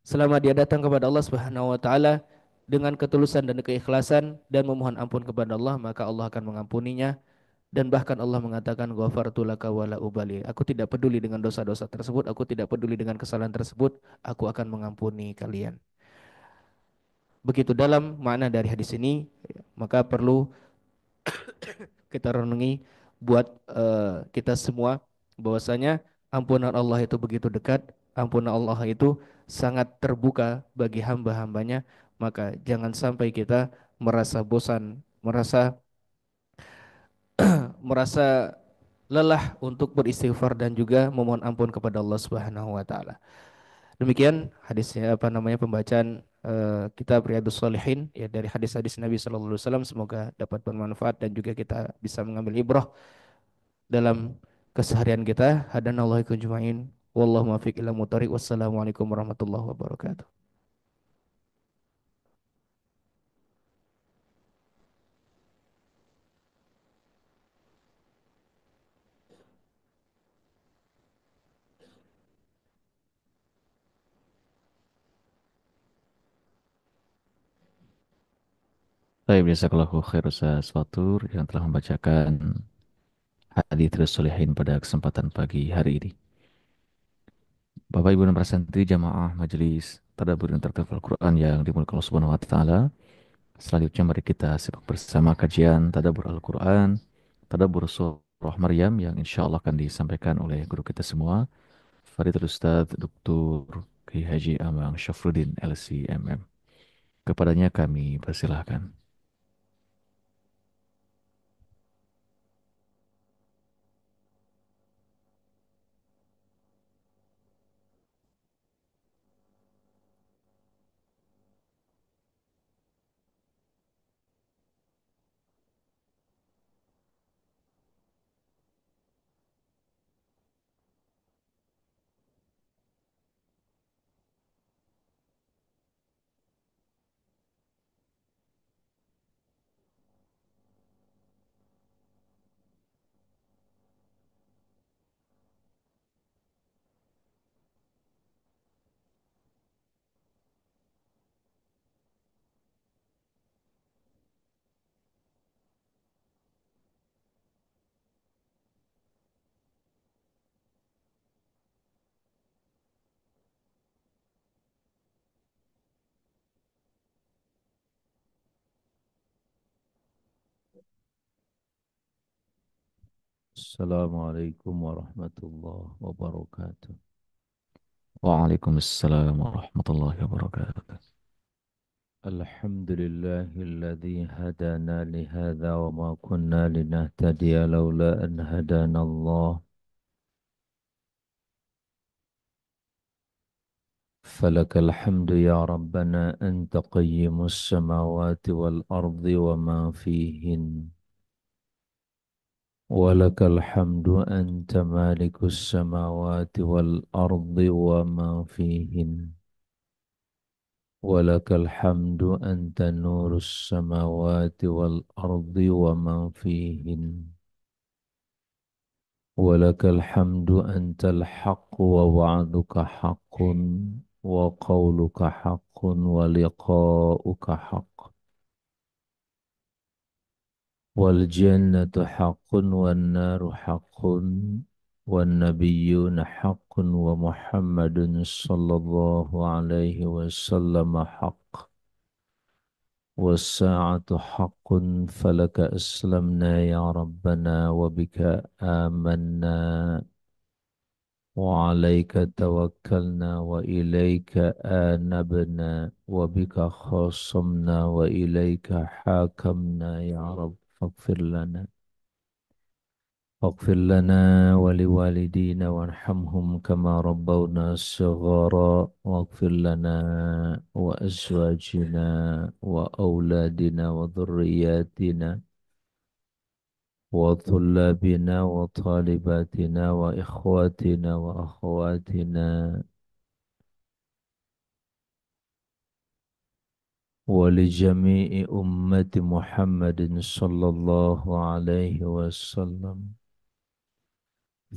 selama dia datang kepada Allah Subhanahu wa taala dengan ketulusan dan keikhlasan dan memohon ampun kepada Allah, maka Allah akan mengampuninya. Dan bahkan Allah mengatakan ghafartu laka wala ubali. Aku tidak peduli dengan dosa-dosa tersebut, aku tidak peduli dengan kesalahan tersebut, aku akan mengampuni kalian. Begitu dalam makna dari hadis ini, maka perlu kita renungi buat kita semua bahwasanya ampunan Allah itu begitu dekat, ampunan Allah itu sangat terbuka bagi hamba-hambanya, maka jangan sampai kita merasa bosan, merasa lelah untuk beristighfar dan juga memohon ampun kepada Allah Subhanahu wa taala. Demikian hadisnya pembacaan kitab Riyadhus Shalihin ya, dari hadis-hadis Nabi sallallahu alaihi wasallam, semoga dapat bermanfaat dan juga kita bisa mengambil ibrah dalam keseharian kita. Hadanallahu jumain wallahu muwaffiq ila muthariq. Wassalamualaikum warahmatullahi wabarakatuh. Baik, jazakallahu khair Ustaz Fatur yang telah membacakan hadits sholihin pada kesempatan pagi hari ini. Bapak Ibu dan para santri jamaah majelis tadabbur dan tartil Al-Quran yang dimulakan Allah Subhanahu wa taala. Selanjutnya mari kita simak bersama kajian tadabbur Al-Quran, tadabbur surah Maryam yang insya Allah akan disampaikan oleh guru kita semua, Fadilatul Ustaz Dr. Kiai Haji Amang Syafruddin LCMM. Kepadanya kami persilahkan. Assalamualaikum warahmatullahi wabarakatuh. Waalaikumsalam warahmatullahi wabarakatuh. الحمد لله الذي هدانا لهذا وما كنا لنهتدي لولا أن هدانا الله فلك الحمد يا ربنا أنت قيم السماوات والأرض وما فيهن ولك الحمد أنت مالك السماوات والأرض وما فيهن ولك الحمد أنت نور السماوات والأرض وما فيهن ولك الحمد أنت الحق ووعدك حق وقولك حق ولقاؤك حق والجنة حق والنار حق والنبيون حق ومحمد صلى الله عليه وسلم حق والساعة حق فلك أسلمنا يا ربنا وبك آمنا وعليك توكلنا وإليك آنبنا وبك خاصمنا وإليك حاكمنا يا رب فاغفر لنا واغفر لنا ولوالدينا وارحمهم كما ربونا صغارا واغفر لنا وأزواجنا وأولادنا وذرياتنا وطلابنا وطالباتنا وإخواتنا وأخواتنا ولجميع أمة محمد صلى الله عليه وسلم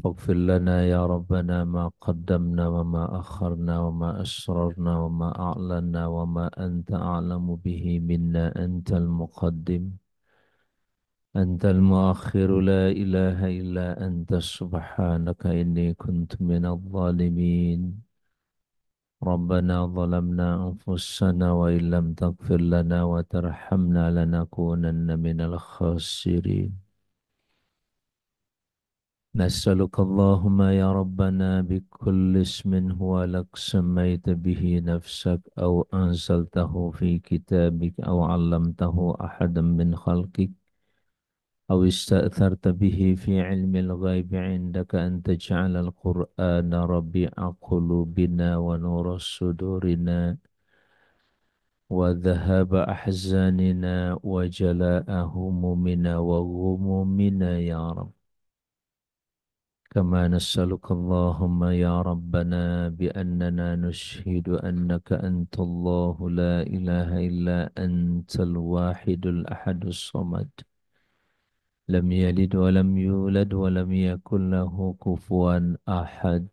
فاغفر لنا يا ربنا ما قدمنا وما أخرنا وما أسررنا وما أعلنا وما أنت أعلم به منا أنت المقدم أنت المؤخر لا إله إلا أنت سبحانك إني كنت من الظالمين ربنا ظلمنا أنفسنا وإن لم تغفر لنا وترحمنا لنكونن من الخاسرين نسألك اللهم يا ربنا بكل اسم هو لك سميت به نفسك أو أنزلته في كتابك أو علمته أحدا من خلقك أو استأثرت به في علم الغيب عندك أن تجعل القرآن ربيع قلوبنا ونور صدورنا وذهاب أحزاننا وجلاء همومنا وغمومنا يا رب كما نسألك اللهم يا ربنا بأننا نشهد أنك أنت الله لا إله إلا أنت الواحد الأحد الصمد لم يلد ولم يولد ولم يكن له كفوا أحد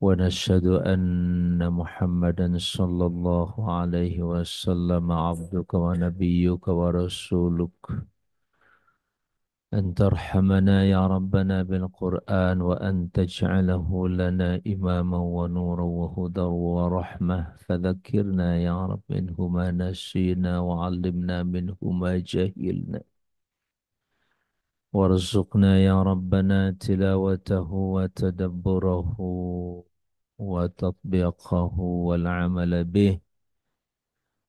ونشهد أن محمدا صلى الله عليه وسلم عبدك ونبيك ورسولك أن ترحمنا يا ربنا بالقرآن وأن تجعله لنا إماما ونورا وهدى ورحمة فذكرنا يا رب منه ما نسينا وعلمنا منه ما جهلنا وارزقنا يا ربنا تلاوته وتدبره وتطبيقه والعمل به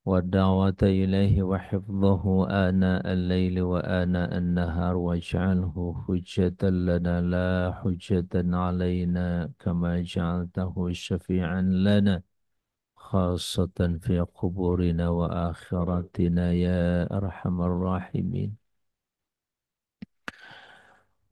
والدعوة إليه وحفظه آناء الليل وآناء النهار واجعله حجة لنا لا حجة علينا كما جعلته شفيعا لنا خاصة في قبورنا وآخرتنا يا أرحم الراحمين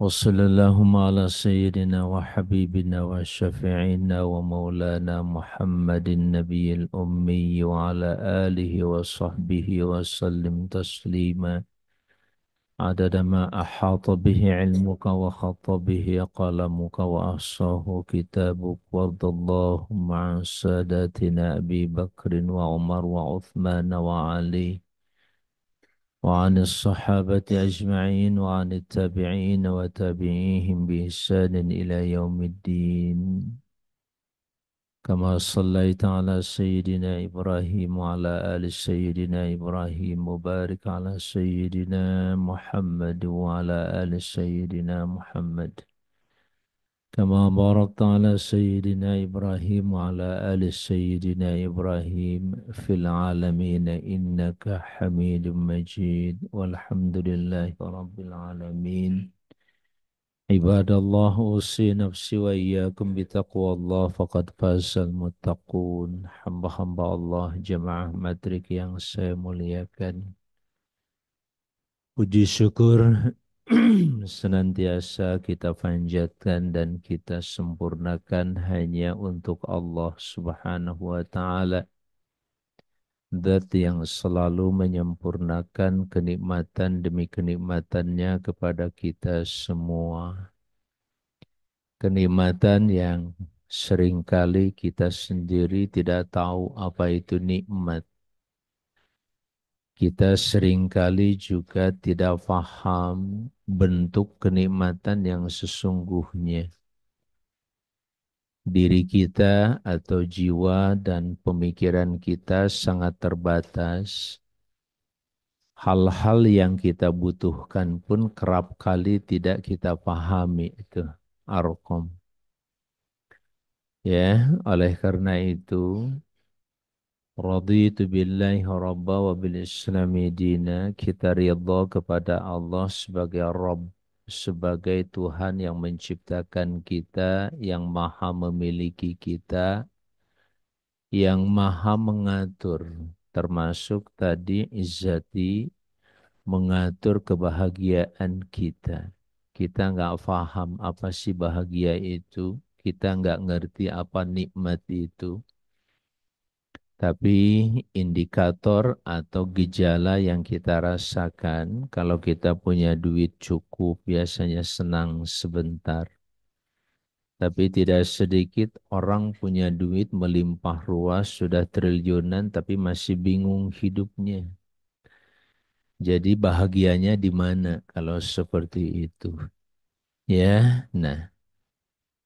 وصلى اللهم على سيدنا وحبيبنا وشفيعنا ومولانا محمد النبي الأمي وعلى آله وصحبه وسلم تسليما عدد ما أحاط به علمك وخط به قلمك وأحصاه كتابك وارض اللهم عن ساداتنا أبي بكر وعمر وعثمان وعلي وعن الصحابة أجمعين وعن التابعين وتابعيهم بإحسان إلى يوم الدين كما صليت على سيدنا إبراهيم وعلى آل سيدنا إبراهيم وبارك على سيدنا محمد وعلى آل سيدنا محمد كما باركت على سيدنا إبراهيم وعلى آل سيدنا إبراهيم في العالمين إنك حميد مجيد والحمد لله رب العالمين عباد الله أوصي نفسي وإياكم بتقوى الله فقد فاز المتقون hamba-hamba Allah jemaah matrik yang saya muliakan. Puji syukur senantiasa kita panjatkan dan kita sempurnakan hanya untuk Allah Subhanahu wa Ta'ala, Zat yang selalu menyempurnakan kenikmatan demi kenikmatannya kepada kita semua. Kenikmatan yang seringkali kita sendiri tidak tahu apa itu nikmat. Kita seringkali juga tidak paham bentuk kenikmatan yang sesungguhnya. Diri kita atau jiwa dan pemikiran kita sangat terbatas. Hal-hal yang kita butuhkan pun kerap kali tidak kita pahami itu arqam. Ya, oleh karena itu raditu billahi rabba wa bil islami dina, kita ridha kepada Allah sebagai Rabb sebagai Tuhan yang menciptakan kita, yang maha memiliki kita, yang maha mengatur, termasuk tadi izzati, mengatur kebahagiaan kita. Kita nggak paham apa sih bahagia itu, kita nggak ngerti apa nikmat itu. Tapi indikator atau gejala yang kita rasakan kalau kita punya duit cukup biasanya senang sebentar. Tapi tidak sedikit orang punya duit melimpah ruas sudah triliunan tapi masih bingung hidupnya. Jadi bahagianya di mana kalau seperti itu? Ya, nah.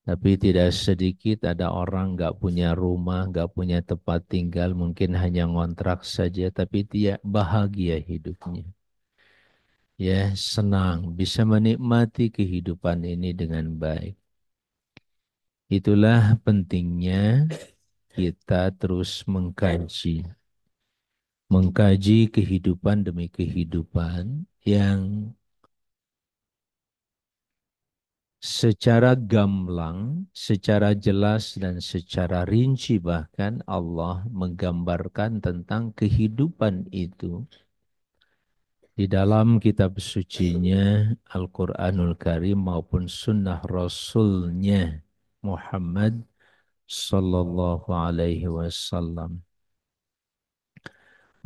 Tapi tidak sedikit ada orang nggak punya rumah, nggak punya tempat tinggal, mungkin hanya ngontrak saja, tapi dia bahagia hidupnya. Ya, senang, bisa menikmati kehidupan ini dengan baik. Itulah pentingnya kita terus mengkaji. Mengkaji kehidupan demi kehidupan yang secara gamblang, secara jelas dan secara rinci bahkan Allah menggambarkan tentang kehidupan itu di dalam kitab sucinya Al-Quranul Karim maupun sunnah Rasulnya Muhammad Sallallahu Alaihi Wasallam.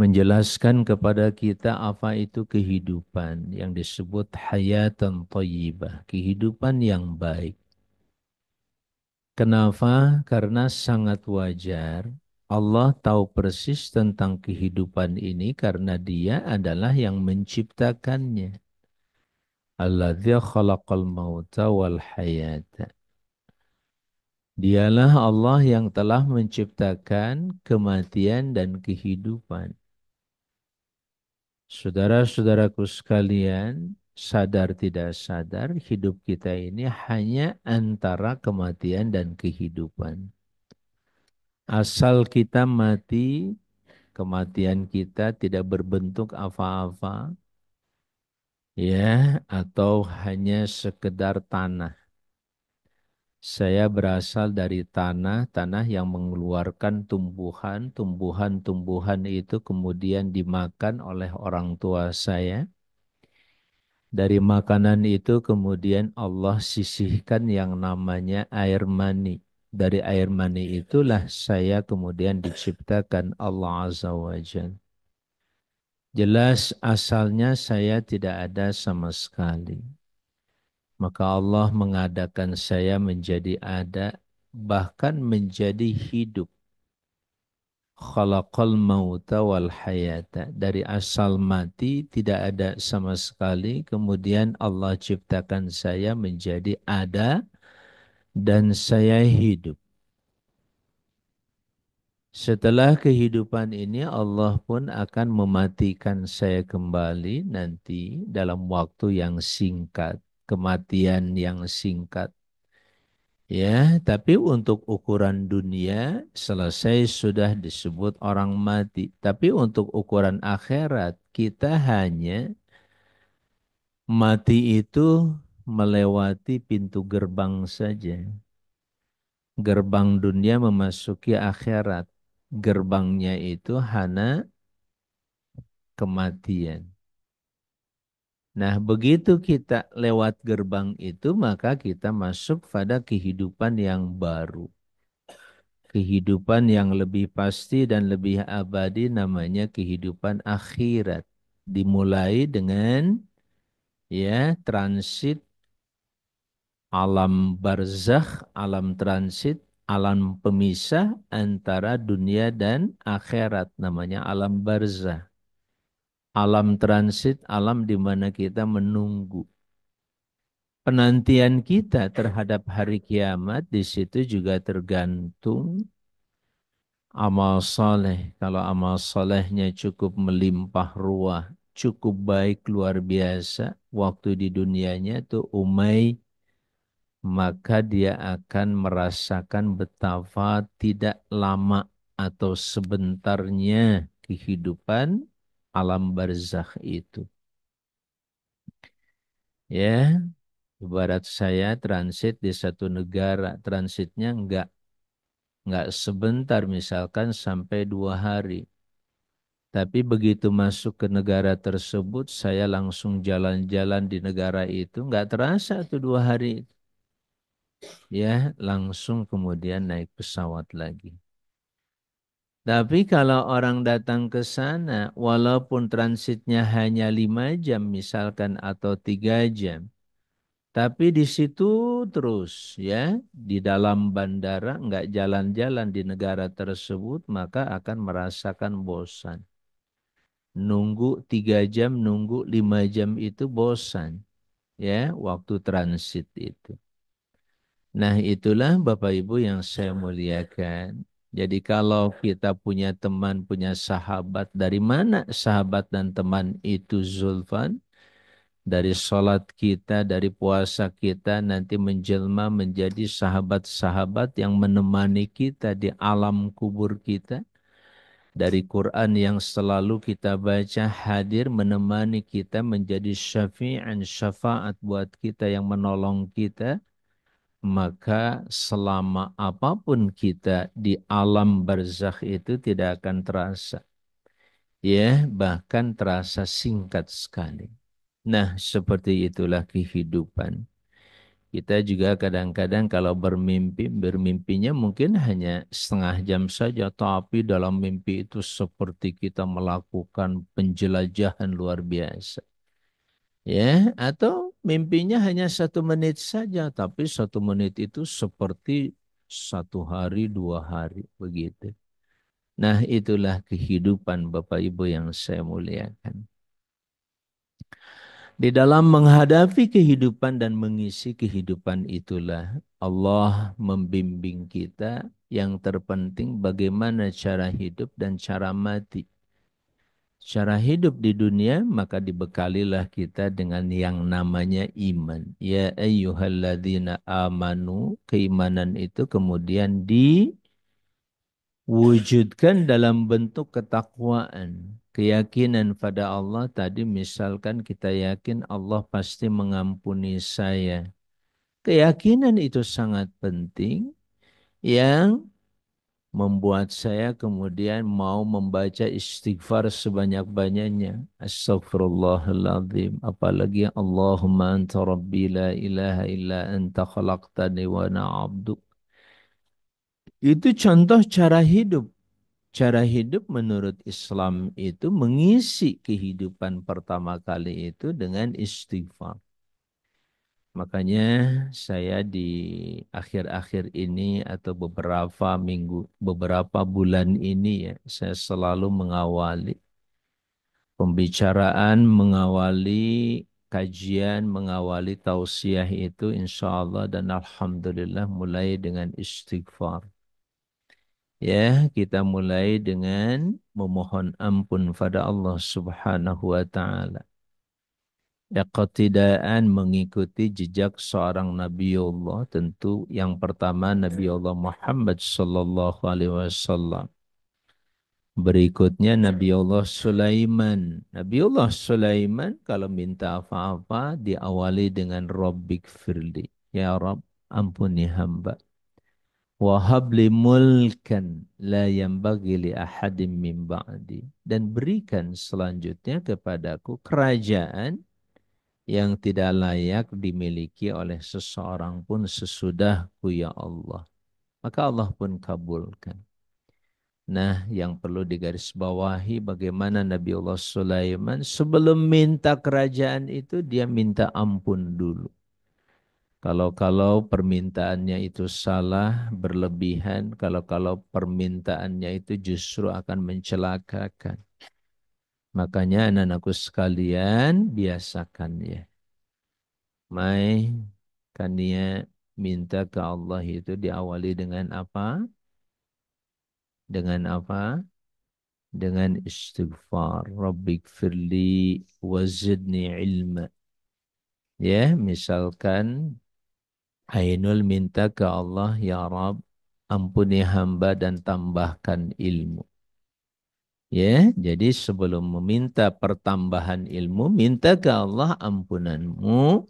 Menjelaskan kepada kita apa itu kehidupan yang disebut hayatan thayyibah, kehidupan yang baik. Kenapa? Karena sangat wajar Allah tahu persis tentang kehidupan ini karena Dia adalah yang menciptakannya. Alladzi khalaqal mauta wal hayata. Dialah Allah yang telah menciptakan kematian dan kehidupan. Saudara-saudaraku sekalian, sadar tidak sadar hidup kita ini hanya antara kematian dan kehidupan. Asal kita mati, kematian kita tidak berbentuk apa-apa, ya, atau hanya sekedar tanah. Saya berasal dari tanah yang mengeluarkan tumbuhan, tumbuhan itu kemudian dimakan oleh orang tua saya. Dari makanan itu kemudian Allah sisihkan yang namanya air mani. Dari air mani itulah saya kemudian diciptakan Allah Azza wa Jalla. Jelas asalnya saya tidak ada sama sekali. Maka Allah mengadakan saya menjadi ada, bahkan menjadi hidup. Khalaqal mauta wal hayata. Dari asal mati tidak ada sama sekali. Kemudian Allah ciptakan saya menjadi ada dan saya hidup. Setelah kehidupan ini Allah pun akan mematikan saya kembali nanti dalam waktu yang singkat. Kematian yang singkat. Ya, tapi untuk ukuran dunia selesai sudah disebut orang mati. Tapi untuk ukuran akhirat kita hanya mati itu melewati pintu gerbang saja. Gerbang dunia memasuki akhirat. Gerbangnya itu hanya kematian. Nah, begitu kita lewat gerbang itu maka kita masuk pada kehidupan yang baru. Kehidupan yang lebih pasti dan lebih abadi namanya kehidupan akhirat. Dimulai dengan ya transit alam barzakh, alam transit, alam pemisah antara dunia dan akhirat namanya alam barzakh. Alam transit, alam di mana kita menunggu. Penantian kita terhadap hari kiamat di situ juga tergantung amal soleh. Kalau amal solehnya cukup melimpah ruah, cukup baik luar biasa, waktu di dunianya tuh umai, maka dia akan merasakan betapa tidak lama atau sebentarnya kehidupan alam barzakh itu. Ya, Ibarat saya transit di satu negara, transitnya nggak sebentar, misalkan sampai 2 hari. Tapi begitu masuk ke negara tersebut, saya langsung jalan-jalan di negara itu, nggak terasa tuh 2 hari. Ya, langsung kemudian naik pesawat lagi. Tapi kalau orang datang ke sana, walaupun transitnya hanya 5 jam misalkan atau 3 jam, tapi di situ terus ya, di dalam bandara, nggak jalan-jalan di negara tersebut, maka akan merasakan bosan. Nunggu 3 jam, nunggu 5 jam itu bosan. Ya, waktu transit itu. Nah, itulah Bapak Ibu yang saya muliakan. Jadi kalau kita punya teman, punya sahabat, dari mana sahabat dan teman itu Zulfan? Dari sholat kita, dari puasa kita, nanti menjelma menjadi sahabat-sahabat yang menemani kita di alam kubur kita. Dari Quran yang selalu kita baca hadir menemani kita menjadi syafi'an syafaat buat kita yang menolong kita, maka selama apapun kita di alam barzakh itu tidak akan terasa. Ya, bahkan terasa singkat sekali. Nah, seperti itulah kehidupan. Kita juga kadang-kadang kalau bermimpi, bermimpinya mungkin hanya setengah jam saja, tapi dalam mimpi itu seperti kita melakukan penjelajahan luar biasa. Ya, atau mimpinya hanya 1 menit saja, tapi 1 menit itu seperti 1 hari, 2 hari, begitu. Nah, itulah kehidupan Bapak Ibu yang saya muliakan. Di dalam menghadapi kehidupan dan mengisi kehidupan itulah Allah membimbing kita yang terpenting bagaimana cara hidup dan cara mati. Cara hidup di dunia maka dibekalilah kita dengan yang namanya iman. Ya ayyuhalladzina amanu, keimanan itu kemudian diwujudkan dalam bentuk ketakwaan. Keyakinan pada Allah tadi misalkan kita yakin Allah pasti mengampuni saya. Keyakinan itu sangat penting yang membuat saya kemudian mau membaca istighfar sebanyak-banyaknya. Astaghfirullahaladzim. Apalagi Allahumma anta rabbi la ilaha illa anta khalaqtani wa ana abduk. Itu contoh cara hidup. Cara hidup menurut Islam itu mengisi kehidupan pertama kali itu dengan istighfar. Makanya saya di akhir-akhir ini atau beberapa minggu, beberapa bulan ini ya, saya selalu mengawali pembicaraan, mengawali kajian, mengawali tausiah itu insya Allah dan Alhamdulillah mulai dengan istighfar. Ya, kita mulai dengan memohon ampun pada Allah Subhanahu wa Ta'ala. Iqtidaan mengikuti jejak seorang Nabiullah, tentu yang pertama Nabiullah Muhammad sallallahu alaihi wasallam. Berikutnya Nabiullah Sulaiman. Nabiullah Sulaiman kalau minta apa-apa diawali dengan Rabbik firli. Ya Rabb, ampuni hamba. Wahabli mulkan la yanbaghi li ahadim min ba'di. Dan berikan selanjutnya kepadaku kerajaan yang tidak layak dimiliki oleh seseorang pun sesudahku ya Allah. Maka Allah pun kabulkan. Nah, yang perlu digarisbawahi bagaimana Nabiullah Sulaiman sebelum minta kerajaan itu dia minta ampun dulu. Kalau-kalau permintaannya itu salah, berlebihan, kalau-kalau permintaannya itu justru akan mencelakakan. Makanya anak-anakku sekalian biasakan ya. Mai Kania minta ke Allah itu diawali dengan apa? Dengan apa? Dengan istighfar. Rabbik firli wazidni ilma. Ya, misalkan Ainul minta ke Allah, ya Rabb, ampuni hamba dan tambahkan ilmu. Ya, jadi sebelum meminta pertambahan ilmu, minta ke Allah ampunanmu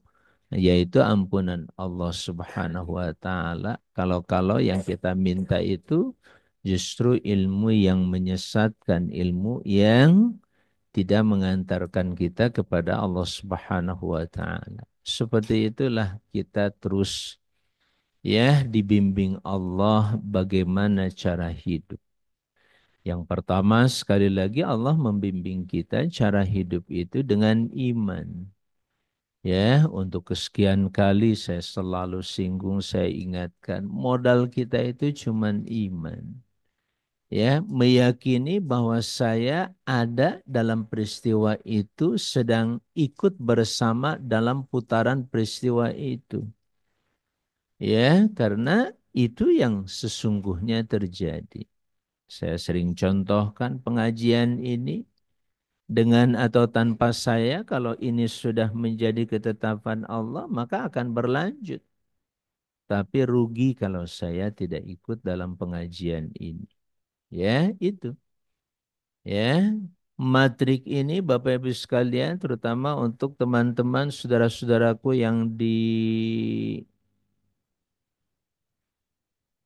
yaitu ampunan Allah Subhanahu wa taala. Kalau-kalau yang kita minta itu justru ilmu yang menyesatkan, ilmu yang tidak mengantarkan kita kepada Allah Subhanahu wa taala. Seperti itulah kita terus ya dibimbing Allah bagaimana cara hidup. Yang pertama sekali lagi Allah membimbing kita cara hidup itu dengan iman. Ya, untuk kesekian kali saya selalu singgung, saya ingatkan, modal kita itu cuman iman. Ya, meyakini bahwa saya ada dalam peristiwa itu, sedang ikut bersama dalam putaran peristiwa itu. Ya, karena itu yang sesungguhnya terjadi. Saya sering contohkan pengajian ini, dengan atau tanpa saya, kalau ini sudah menjadi ketetapan Allah, maka akan berlanjut. Tapi rugi kalau saya tidak ikut dalam pengajian ini. Ya, itu. Ya, matrik ini Bapak Ibu sekalian, terutama untuk teman-teman saudara-saudaraku yang di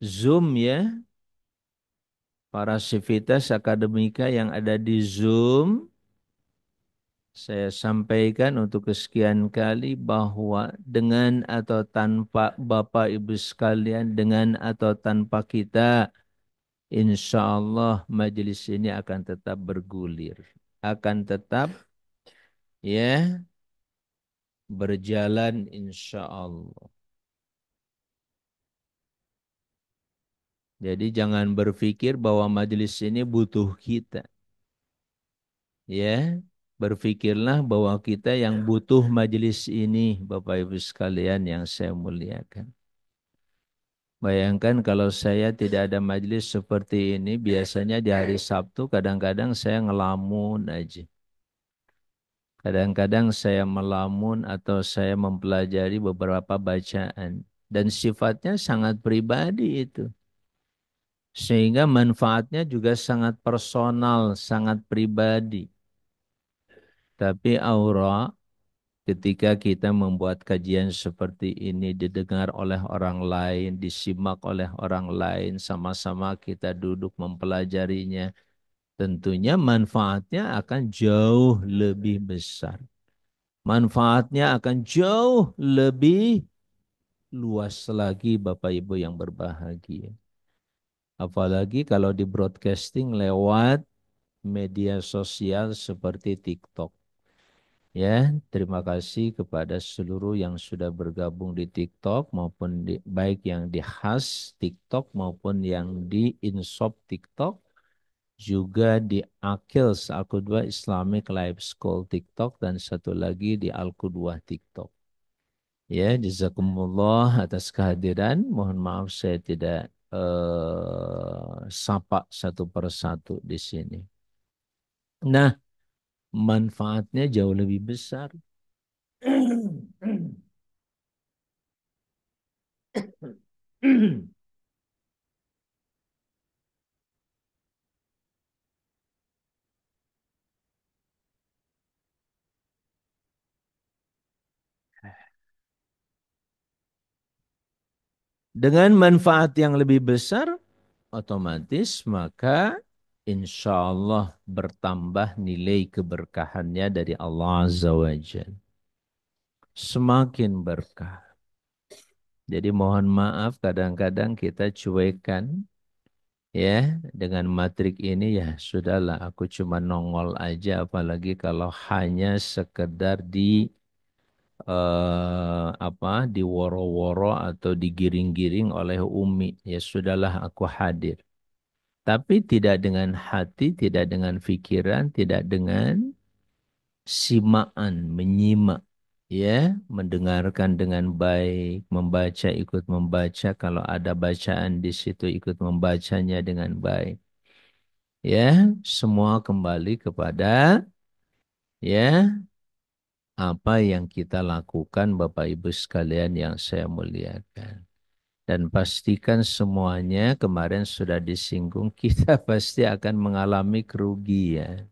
Zoom ya, para sivitas akademika yang ada di Zoom, saya sampaikan untuk kesekian kali bahwa dengan atau tanpa Bapak Ibu sekalian, dengan atau tanpa kita, insya Allah majelis ini akan tetap bergulir. Akan tetap ya berjalan insya Allah. Jadi jangan berpikir bahwa majelis ini butuh kita. Ya, berpikirlah bahwa kita yang butuh majelis ini, Bapak Ibu sekalian yang saya muliakan. Bayangkan kalau saya tidak ada majelis seperti ini, biasanya di hari Sabtu kadang-kadang saya ngelamun aja. Kadang-kadang saya melamun atau saya mempelajari beberapa bacaan. Dan sifatnya sangat pribadi itu. Sehingga manfaatnya juga sangat personal, sangat pribadi. Tapi aura ketika kita membuat kajian seperti ini didengar oleh orang lain, disimak oleh orang lain, sama-sama kita duduk mempelajarinya, tentunya manfaatnya akan jauh lebih besar. Manfaatnya akan jauh lebih luas lagi Bapak Ibu yang berbahagia. Apalagi kalau di broadcasting lewat media sosial seperti TikTok. Ya, terima kasih kepada seluruh yang sudah bergabung di TikTok maupun baik yang di khas TikTok maupun yang di Inshop TikTok, juga di Akils Al-Qudwah Islamic Life School TikTok, dan satu lagi di Al-Qudwah TikTok. Ya, jazakumullah atas kehadiran. Mohon maaf saya tidak sapa satu persatu di sini. Nah, manfaatnya jauh lebih besar. Dengan manfaat yang lebih besar, otomatis maka insya Allah bertambah nilai keberkahannya dari Allah Azza wa Jalla. Semakin berkah. Jadi mohon maaf kadang-kadang kita cuekan ya dengan matrik ini, ya sudahlah aku cuma nongol aja, apalagi kalau hanya sekedar di diworo-woro atau digiring-giring oleh Umi, ya sudahlah aku hadir. Tapi tidak dengan hati, tidak dengan pikiran, tidak dengan simaan, menyimak, ya, mendengarkan dengan baik, membaca ikut membaca, kalau ada bacaan di situ ikut membacanya dengan baik. Ya, semua kembali kepada ya apa yang kita lakukan Bapak Ibu sekalian yang saya muliakan. Dan pastikan semuanya kemarin sudah disinggung, kita pasti akan mengalami kerugian.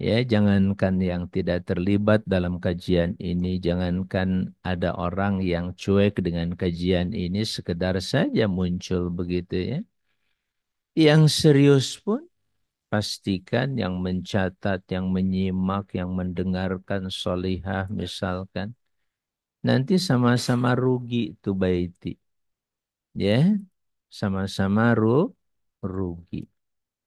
Ya, jangankan yang tidak terlibat dalam kajian ini, jangankan ada orang yang cuek dengan kajian ini, sekedar saja muncul begitu ya. Yang serius pun pastikan yang mencatat, yang menyimak, yang mendengarkan solihah misalkan, nanti sama-sama rugi tuh baiti. Ya, sama-sama rugi.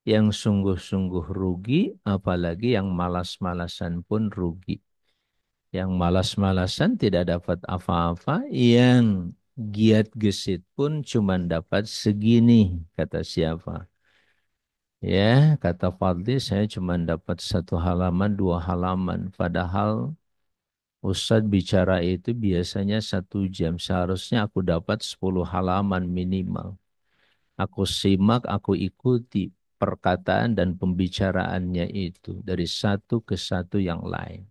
Yang sungguh-sungguh rugi, apalagi yang malas-malasan pun rugi. Yang malas-malasan tidak dapat apa-apa, yang giat gesit pun cuma dapat segini, kata siapa? Ya, kata Fadli, saya cuma dapat satu halaman, dua halaman. Padahal Ustadz bicara itu biasanya 1 jam. Seharusnya aku dapat 10 halaman minimal. Aku simak, aku ikuti perkataan dan pembicaraannya itu dari satu ke satu yang lain.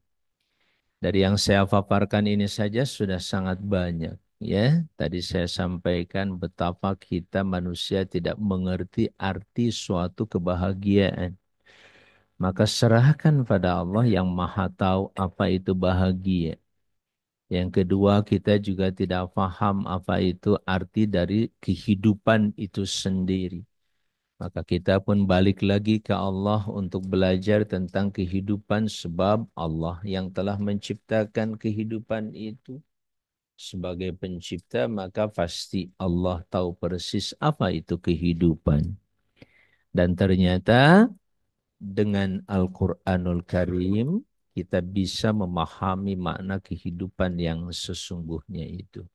Dari yang saya paparkan ini saja sudah sangat banyak. Ya, tadi saya sampaikan betapa kita manusia tidak mengerti arti suatu kebahagiaan. Maka serahkan pada Allah yang maha tahu apa itu bahagia. Yang kedua, kita juga tidak paham apa itu arti dari kehidupan itu sendiri. Maka kita pun balik lagi ke Allah untuk belajar tentang kehidupan sebab Allah yang telah menciptakan kehidupan itu. Sebagai pencipta, maka pasti Allah tahu persis apa itu kehidupan. Dan ternyata dengan Al-Quranul Karim, kita bisa memahami makna kehidupan yang sesungguhnya itu.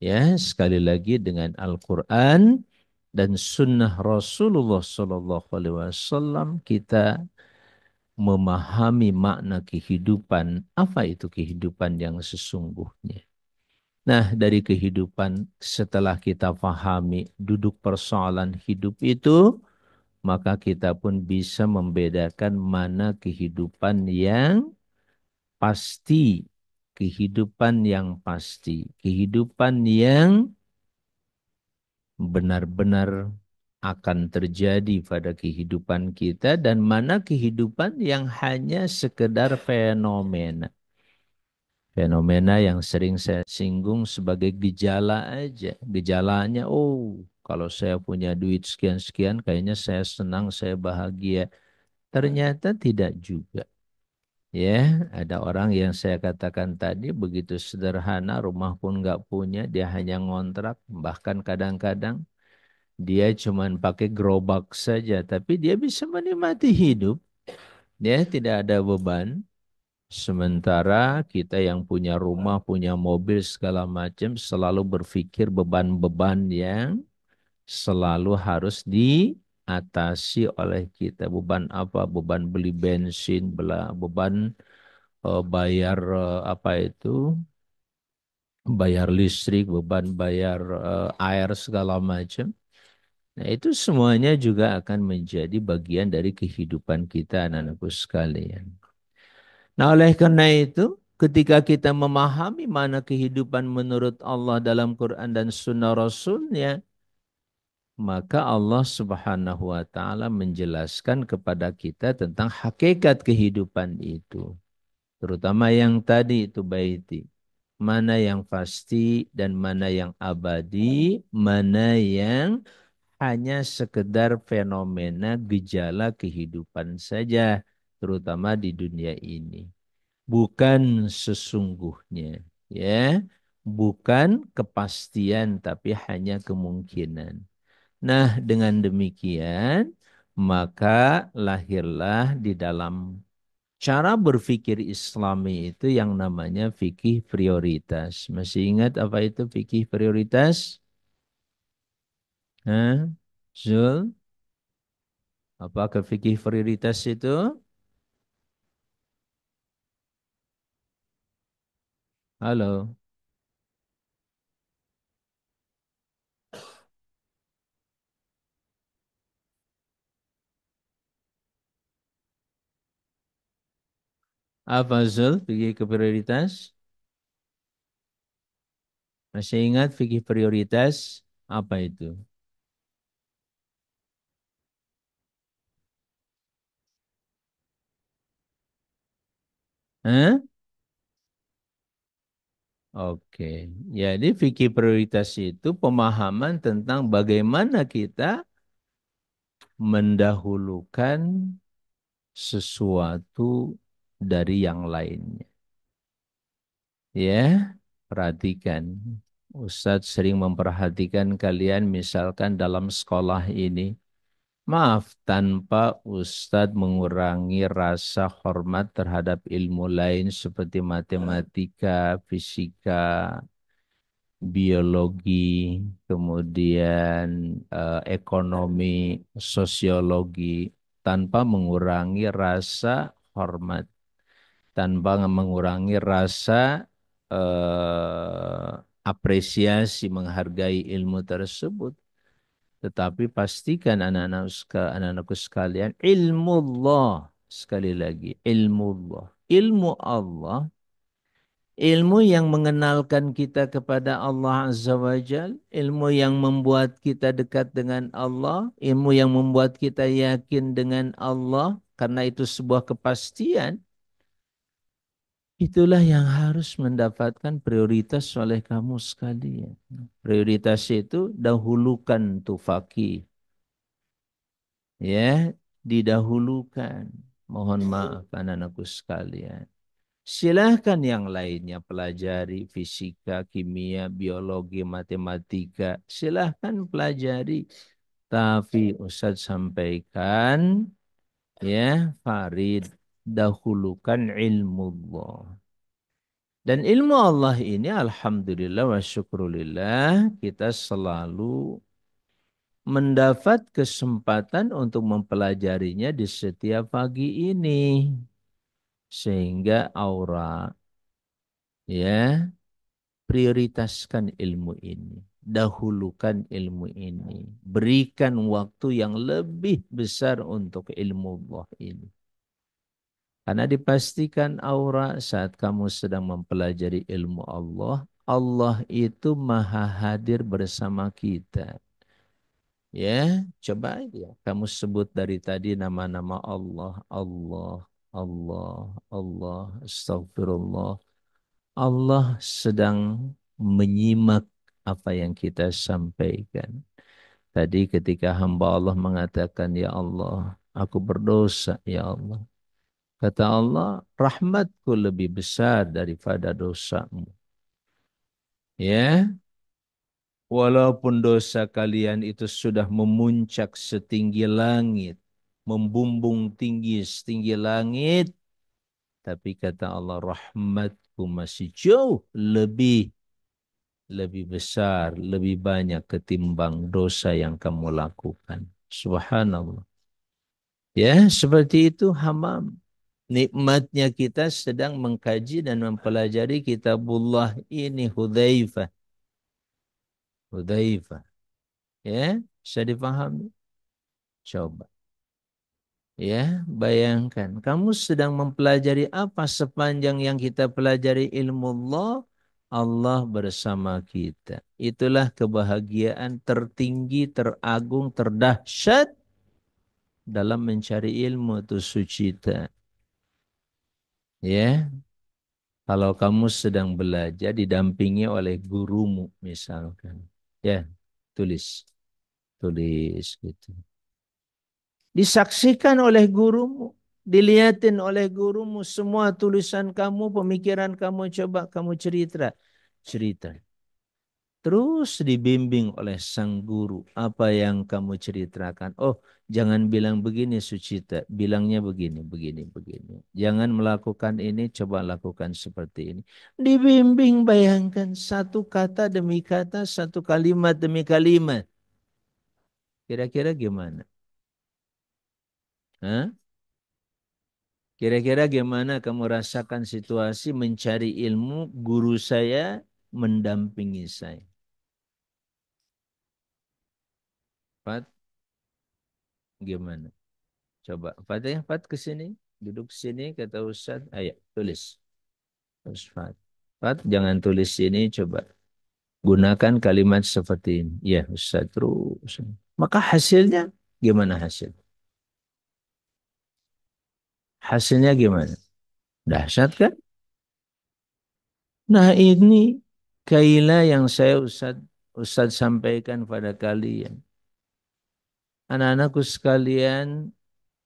Ya, sekali lagi dengan Al-Quran dan Sunnah Rasulullah Sallallahu Alaihi Wasallam kita memahami makna kehidupan. Apa itu kehidupan yang sesungguhnya? Nah, dari kehidupan setelah kita pahami duduk persoalan hidup itu, maka kita pun bisa membedakan mana kehidupan yang pasti, kehidupan yang pasti, kehidupan yang benar-benar akan terjadi pada kehidupan kita dan mana kehidupan yang hanya sekedar fenomena. Fenomena yang sering saya singgung sebagai gejala aja. Gejalanya, oh kalau saya punya duit sekian-sekian kayaknya saya senang, saya bahagia. Ternyata tidak juga. Ya, ada orang yang saya katakan tadi begitu sederhana, rumah pun nggak punya, dia hanya ngontrak, bahkan kadang-kadang dia cuman pakai gerobak saja, tapi dia bisa menikmati hidup. Dia tidak ada beban. Sementara kita yang punya rumah, punya mobil, segala macam, selalu berpikir beban-beban yang selalu harus diatasi oleh kita. Beban apa? Beban beli bensin, beban bayar apa itu? Bayar listrik, beban bayar air, segala macam. Nah, itu semuanya juga akan menjadi bagian dari kehidupan kita, anak-anakku sekalian. Nah, oleh karena itu, ketika kita memahami mana kehidupan menurut Allah dalam Quran dan Sunnah Rasulnya, maka Allah Subhanahu wa Ta'ala menjelaskan kepada kita tentang hakikat kehidupan itu, terutama yang tadi itu baiti. Mana yang pasti dan mana yang abadi, mana yang hanya sekedar fenomena gejala kehidupan saja, terutama di dunia ini. Bukan sesungguhnya, ya, bukan kepastian, tapi hanya kemungkinan. Nah, dengan demikian, maka lahirlah di dalam cara berpikir Islami itu yang namanya fikih prioritas. Masih ingat apa itu fikih prioritas? Hah? Zul? Apakah fikih prioritas itu? Halo? Apa Zul fikih prioritas? Masih ingat fikih prioritas? Apa itu? Hah? Oke. Jadi fikih prioritas itu pemahaman tentang bagaimana kita mendahulukan sesuatu dari yang lainnya. Ya, perhatikan. Ustadz sering memperhatikan kalian misalkan dalam sekolah ini. Maaf, tanpa Ustadz mengurangi rasa hormat terhadap ilmu lain seperti matematika, fisika, biologi, kemudian ekonomi, sosiologi, tanpa mengurangi rasa hormat, tanpa mengurangi rasa eh, apresiasi menghargai ilmu tersebut. Tetapi pastikan anak-anakku sekalian, ilmu Allah, sekali lagi, ilmu Allah. Ilmu Allah, ilmu yang mengenalkan kita kepada Allah Azza wa Jal, ilmu yang membuat kita dekat dengan Allah, ilmu yang membuat kita yakin dengan Allah, karena itu sebuah kepastian, itulah yang harus mendapatkan prioritas oleh kamu sekalian. Prioritas itu dahulukan tufaki, ya, didahulukan. Mohon maaf anak-anakku sekalian. Silahkan yang lainnya pelajari fisika, kimia, biologi, matematika. Silahkan pelajari. Tapi Ustadz sampaikan, ya Farid, dahulukan ilmu Allah. Dan ilmu Allah ini alhamdulillah wa syukrulillah kita selalu mendapat kesempatan untuk mempelajarinya di setiap pagi ini. Sehingga aura, ya, prioritaskan ilmu ini. Dahulukan ilmu ini. Berikan waktu yang lebih besar untuk ilmu Allah ini. Karena dipastikan aura saat kamu sedang mempelajari ilmu Allah, Allah itu maha hadir bersama kita. Ya, coba ya. Kamu sebut dari tadi nama-nama Allah, Allah, Allah, Allah, astagfirullah. Allah sedang menyimak apa yang kita sampaikan. Tadi ketika hamba Allah mengatakan, Ya Allah, aku berdosa, Ya Allah. Kata Allah, rahmatku lebih besar daripada dosamu. Ya, walaupun dosa kalian itu sudah memuncak setinggi langit, membumbung tinggi setinggi langit, tapi kata Allah, rahmatku masih jauh lebih besar, lebih banyak ketimbang dosa yang kamu lakukan. Subhanallah. Ya, seperti itu hamam. Nikmatnya kita sedang mengkaji dan mempelajari kitabullah ini Hudzaifah. Hudzaifah. Ya, bisa dipahami? Coba. Ya, bayangkan. Kamu sedang mempelajari apa sepanjang yang kita pelajari ilmu Allah, Allah bersama kita. Itulah kebahagiaan tertinggi, teragung, terdahsyat dalam mencari ilmu itu sucita. Ya, kalau kamu sedang belajar didampingi oleh gurumu misalkan. Ya, tulis. Tulis gitu. Disaksikan oleh gurumu, dilihatin oleh gurumu semua tulisan kamu, pemikiran kamu, coba kamu cerita. Cerita. Terus dibimbing oleh sang guru. Apa yang kamu ceritakan? Oh, jangan bilang begini Sucita. Bilangnya begini, begini, begini. Jangan melakukan ini, coba lakukan seperti ini. Dibimbing, bayangkan satu kata demi kata, satu kalimat demi kalimat. Kira-kira gimana? Hah? Kira-kira gimana kamu rasakan situasi mencari ilmu, guru saya mendampingi saya? Fat, gimana? Coba, Fat ya, Fat ke sini. Duduk sini, kata Ustaz. Ayo, tulis. Terus Fat. Fat, jangan tulis sini, coba. Gunakan kalimat seperti ini. Ya, Ustaz, terus. Maka hasilnya, gimana hasil? Hasilnya gimana? Dahsyat kan? Nah ini kailah yang Ustaz sampaikan pada kalian. Anak-anakku sekalian,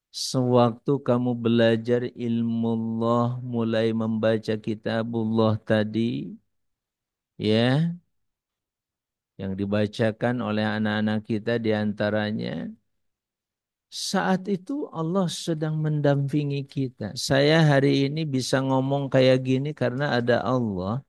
sewaktu kamu belajar ilmu Allah, mulai membaca kitabullah tadi, ya, yang dibacakan oleh anak-anak kita diantaranya, saat itu Allah sedang mendampingi kita. Saya hari ini bisa ngomong kayak gini karena ada Allah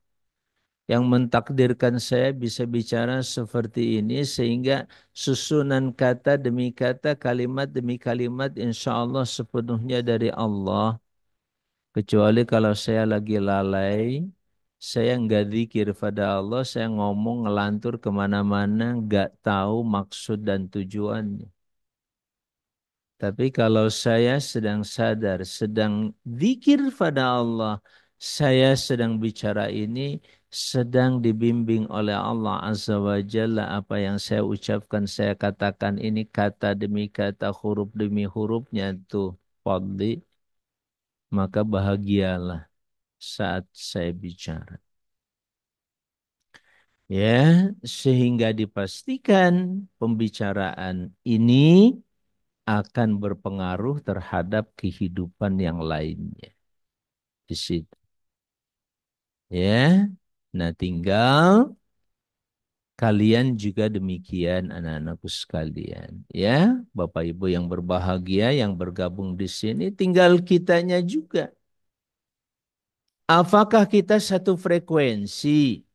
yang mentakdirkan saya bisa bicara seperti ini sehingga susunan kata demi kata, kalimat demi kalimat insya Allah sepenuhnya dari Allah. Kecuali kalau saya lagi lalai, saya nggak zikir pada Allah, saya ngomong ngelantur kemana-mana, nggak tahu maksud dan tujuannya. Tapi kalau saya sedang sadar, sedang zikir pada Allah, saya sedang bicara ini, sedang dibimbing oleh Allah Azza wa Jalla, apa yang saya ucapkan, saya katakan ini kata demi kata, huruf demi hurufnya itu fadli, maka bahagialah saat saya bicara. Ya, sehingga dipastikan pembicaraan ini akan berpengaruh terhadap kehidupan yang lainnya di situ. Ya, nah tinggal kalian juga demikian anak-anakku sekalian. Ya, Bapak Ibu yang berbahagia yang bergabung di sini, tinggal kitanya juga. Apakah kita satu frekuensi?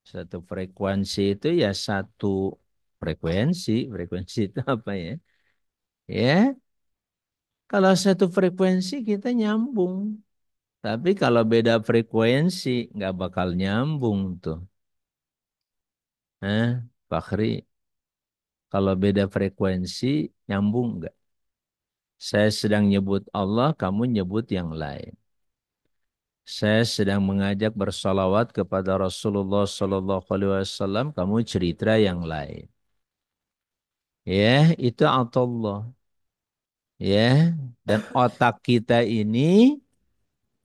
Satu frekuensi itu ya satu frekuensi. Frekuensi itu apa ya? Ya, kalau satu frekuensi kita nyambung. Tapi kalau beda frekuensi nggak bakal nyambung tuh. Fakhri, kalau beda frekuensi nyambung nggak? Saya sedang nyebut Allah, kamu nyebut yang lain. Saya sedang mengajak bersolawat kepada Rasulullah Sallallahu Alaihi Wasallam, kamu cerita yang lain. Ya, itu Allah. Ya, dan otak kita ini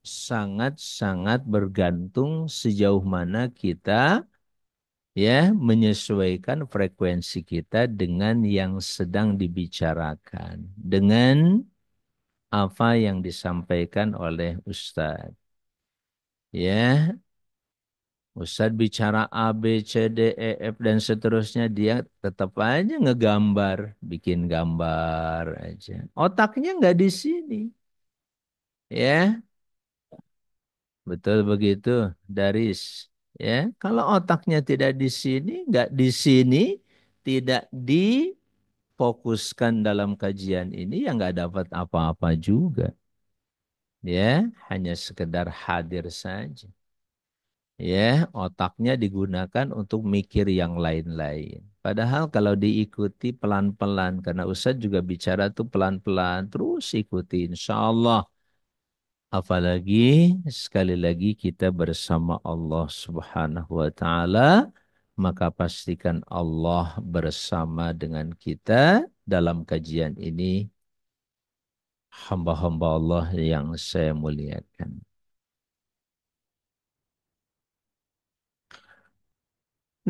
sangat-sangat bergantung sejauh mana kita ya menyesuaikan frekuensi kita dengan yang sedang dibicarakan, dengan apa yang disampaikan oleh Ustadz. Ya, Ustadz bicara A, B, C, D, E, F dan seterusnya, dia tetap aja ngegambar, bikin gambar aja. Otaknya nggak di sini. Ya, betul begitu, Daris. Ya, kalau otaknya tidak di sini, nggak di sini, tidak difokuskan dalam kajian ini, ya nggak dapat apa-apa juga. Ya, hanya sekedar hadir saja. Ya, otaknya digunakan untuk mikir yang lain-lain. Padahal kalau diikuti pelan-pelan, karena Ustadz juga bicara tuh pelan-pelan, terus ikuti insya Allah. Apalagi sekali lagi kita bersama Allah Subhanahu wa taala, maka pastikan Allah bersama dengan kita dalam kajian ini, hamba-hamba Allah yang saya muliakan.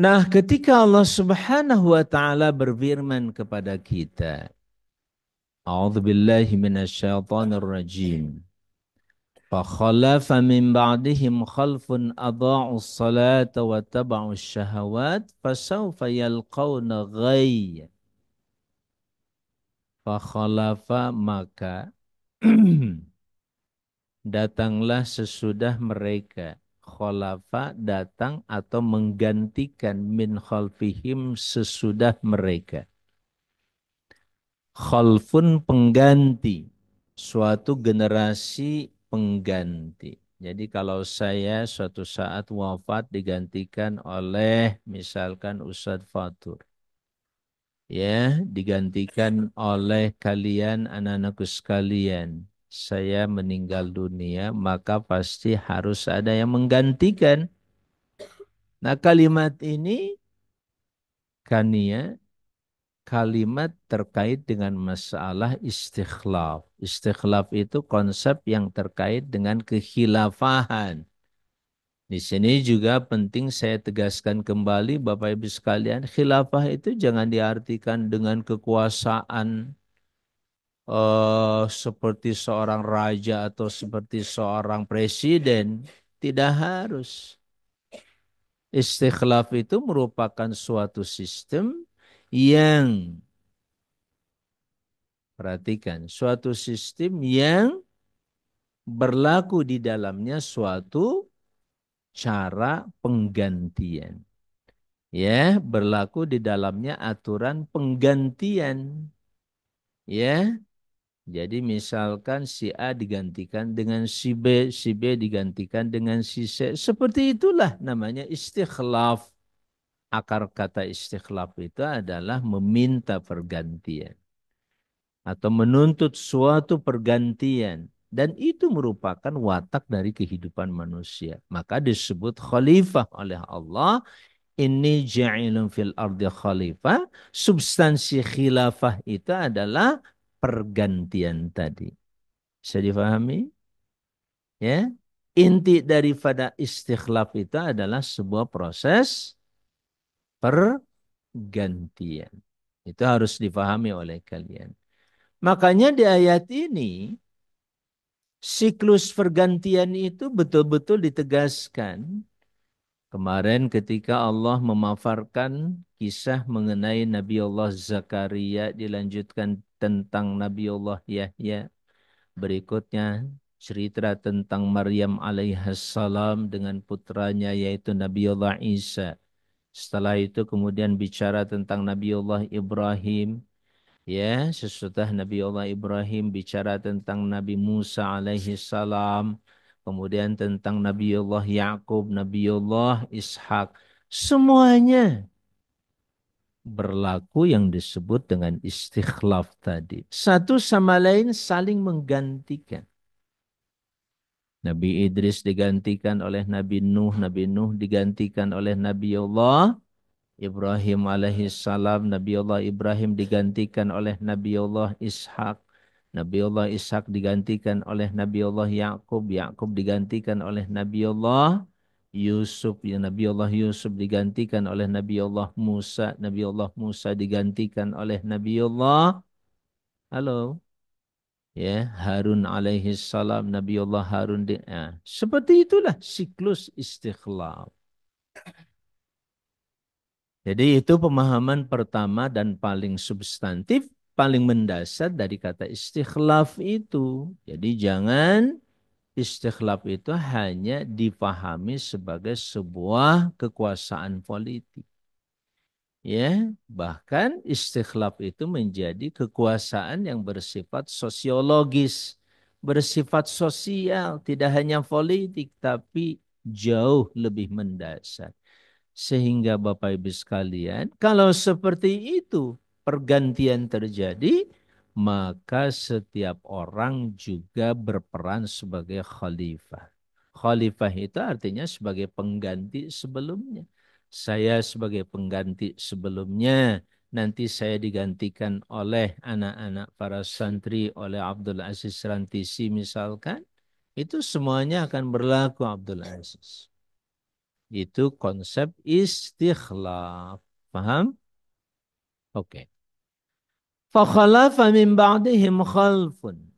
Nah, ketika Allah Subhanahu wa taala berfirman kepada kita, A'udzubillahi minasyaitonir rajim. فخلف من بعدهم خلف أضاعوا الصلاة واتبعوا الشهوات فسوف يلقون غي. Fakhalafa maka datanglah sesudah mereka. Khalafa datang atau menggantikan min khalfihim sesudah mereka. Khalfun pengganti, suatu generasi pengganti. Jadi kalau saya suatu saat wafat digantikan oleh misalkan Ustadz Fatur. Ya, digantikan oleh kalian anak-anakku sekalian. Saya meninggal dunia, maka pasti harus ada yang menggantikan. Nah kalimat ini, Kania, kalimat terkait dengan masalah istikhlaf. Istikhlaf itu konsep yang terkait dengan kekhilafahan. Di sini juga penting saya tegaskan kembali Bapak Ibu sekalian, khilafah itu jangan diartikan dengan kekuasaan seperti seorang raja atau seperti seorang presiden. Tidak harus. Istikhlaf itu merupakan suatu sistem yang, perhatikan, suatu sistem yang berlaku di dalamnya suatu cara penggantian. Ya, berlaku di dalamnya aturan penggantian. Ya, jadi misalkan si A digantikan dengan si B digantikan dengan si C. Seperti itulah namanya istikhlaf. Akar kata istikhlaf itu adalah meminta pergantian atau menuntut suatu pergantian. Dan itu merupakan watak dari kehidupan manusia. Maka disebut khalifah oleh Allah. Ini ja'ilun fil ardi khalifah. Substansi khilafah itu adalah pergantian tadi. Bisa difahami? Ya. Inti daripada istikhlaf itu adalah sebuah proses pergantian. Itu harus difahami oleh kalian. Makanya di ayat ini siklus pergantian itu betul-betul ditegaskan. Kemarin ketika Allah memaparkan kisah mengenai Nabi Allah Zakaria, dilanjutkan tentang Nabi Allah Yahya. Berikutnya cerita tentang Maryam alaihissalam dengan putranya yaitu Nabi Allah Isa. Setelah itu kemudian bicara tentang Nabi Allah Ibrahim. Ya, sesudah Nabi Allah Ibrahim bicara tentang Nabi Musa alaihi salam, kemudian tentang Nabi Allah Yakub, Nabi Allah Ishak, semuanya berlaku yang disebut dengan istikhlaf tadi. Satu sama lain saling menggantikan. Nabi Idris digantikan oleh Nabi Nuh digantikan oleh Nabi Allah Ibrahim alaihissalam, Nabi Allah Ibrahim digantikan oleh Nabi Allah Ishak. Nabi Allah Ishak digantikan oleh Nabi Allah Yakub. Yakub digantikan oleh Nabi Allah Yusuf. Ya, Nabi Allah Yusuf digantikan oleh Nabi Allah Musa. Nabi Allah Musa digantikan oleh Nabi Allah. Halo. Ya, Harun alaihissalam. Nabi Allah Harun. Seperti itulah siklus istikhlaf. Jadi itu pemahaman pertama dan paling substantif, paling mendasar dari kata istikhlaf itu. Jadi jangan istikhlaf itu hanya dipahami sebagai sebuah kekuasaan politik. Ya, bahkan istikhlaf itu menjadi kekuasaan yang bersifat sosiologis, bersifat sosial, tidak hanya politik tapi jauh lebih mendasar. Sehingga Bapak Ibu sekalian, kalau seperti itu pergantian terjadi, maka setiap orang juga berperan sebagai khalifah. Khalifah itu artinya sebagai pengganti sebelumnya. Saya sebagai pengganti sebelumnya, nanti saya digantikan oleh anak-anak para santri, oleh Abdul Aziz Rantisi misalkan, itu semuanya akan berlaku Abdul Aziz. Itu konsep istikhlaf. Paham? Oke. Fakhalafa min ba'dihim khalfun.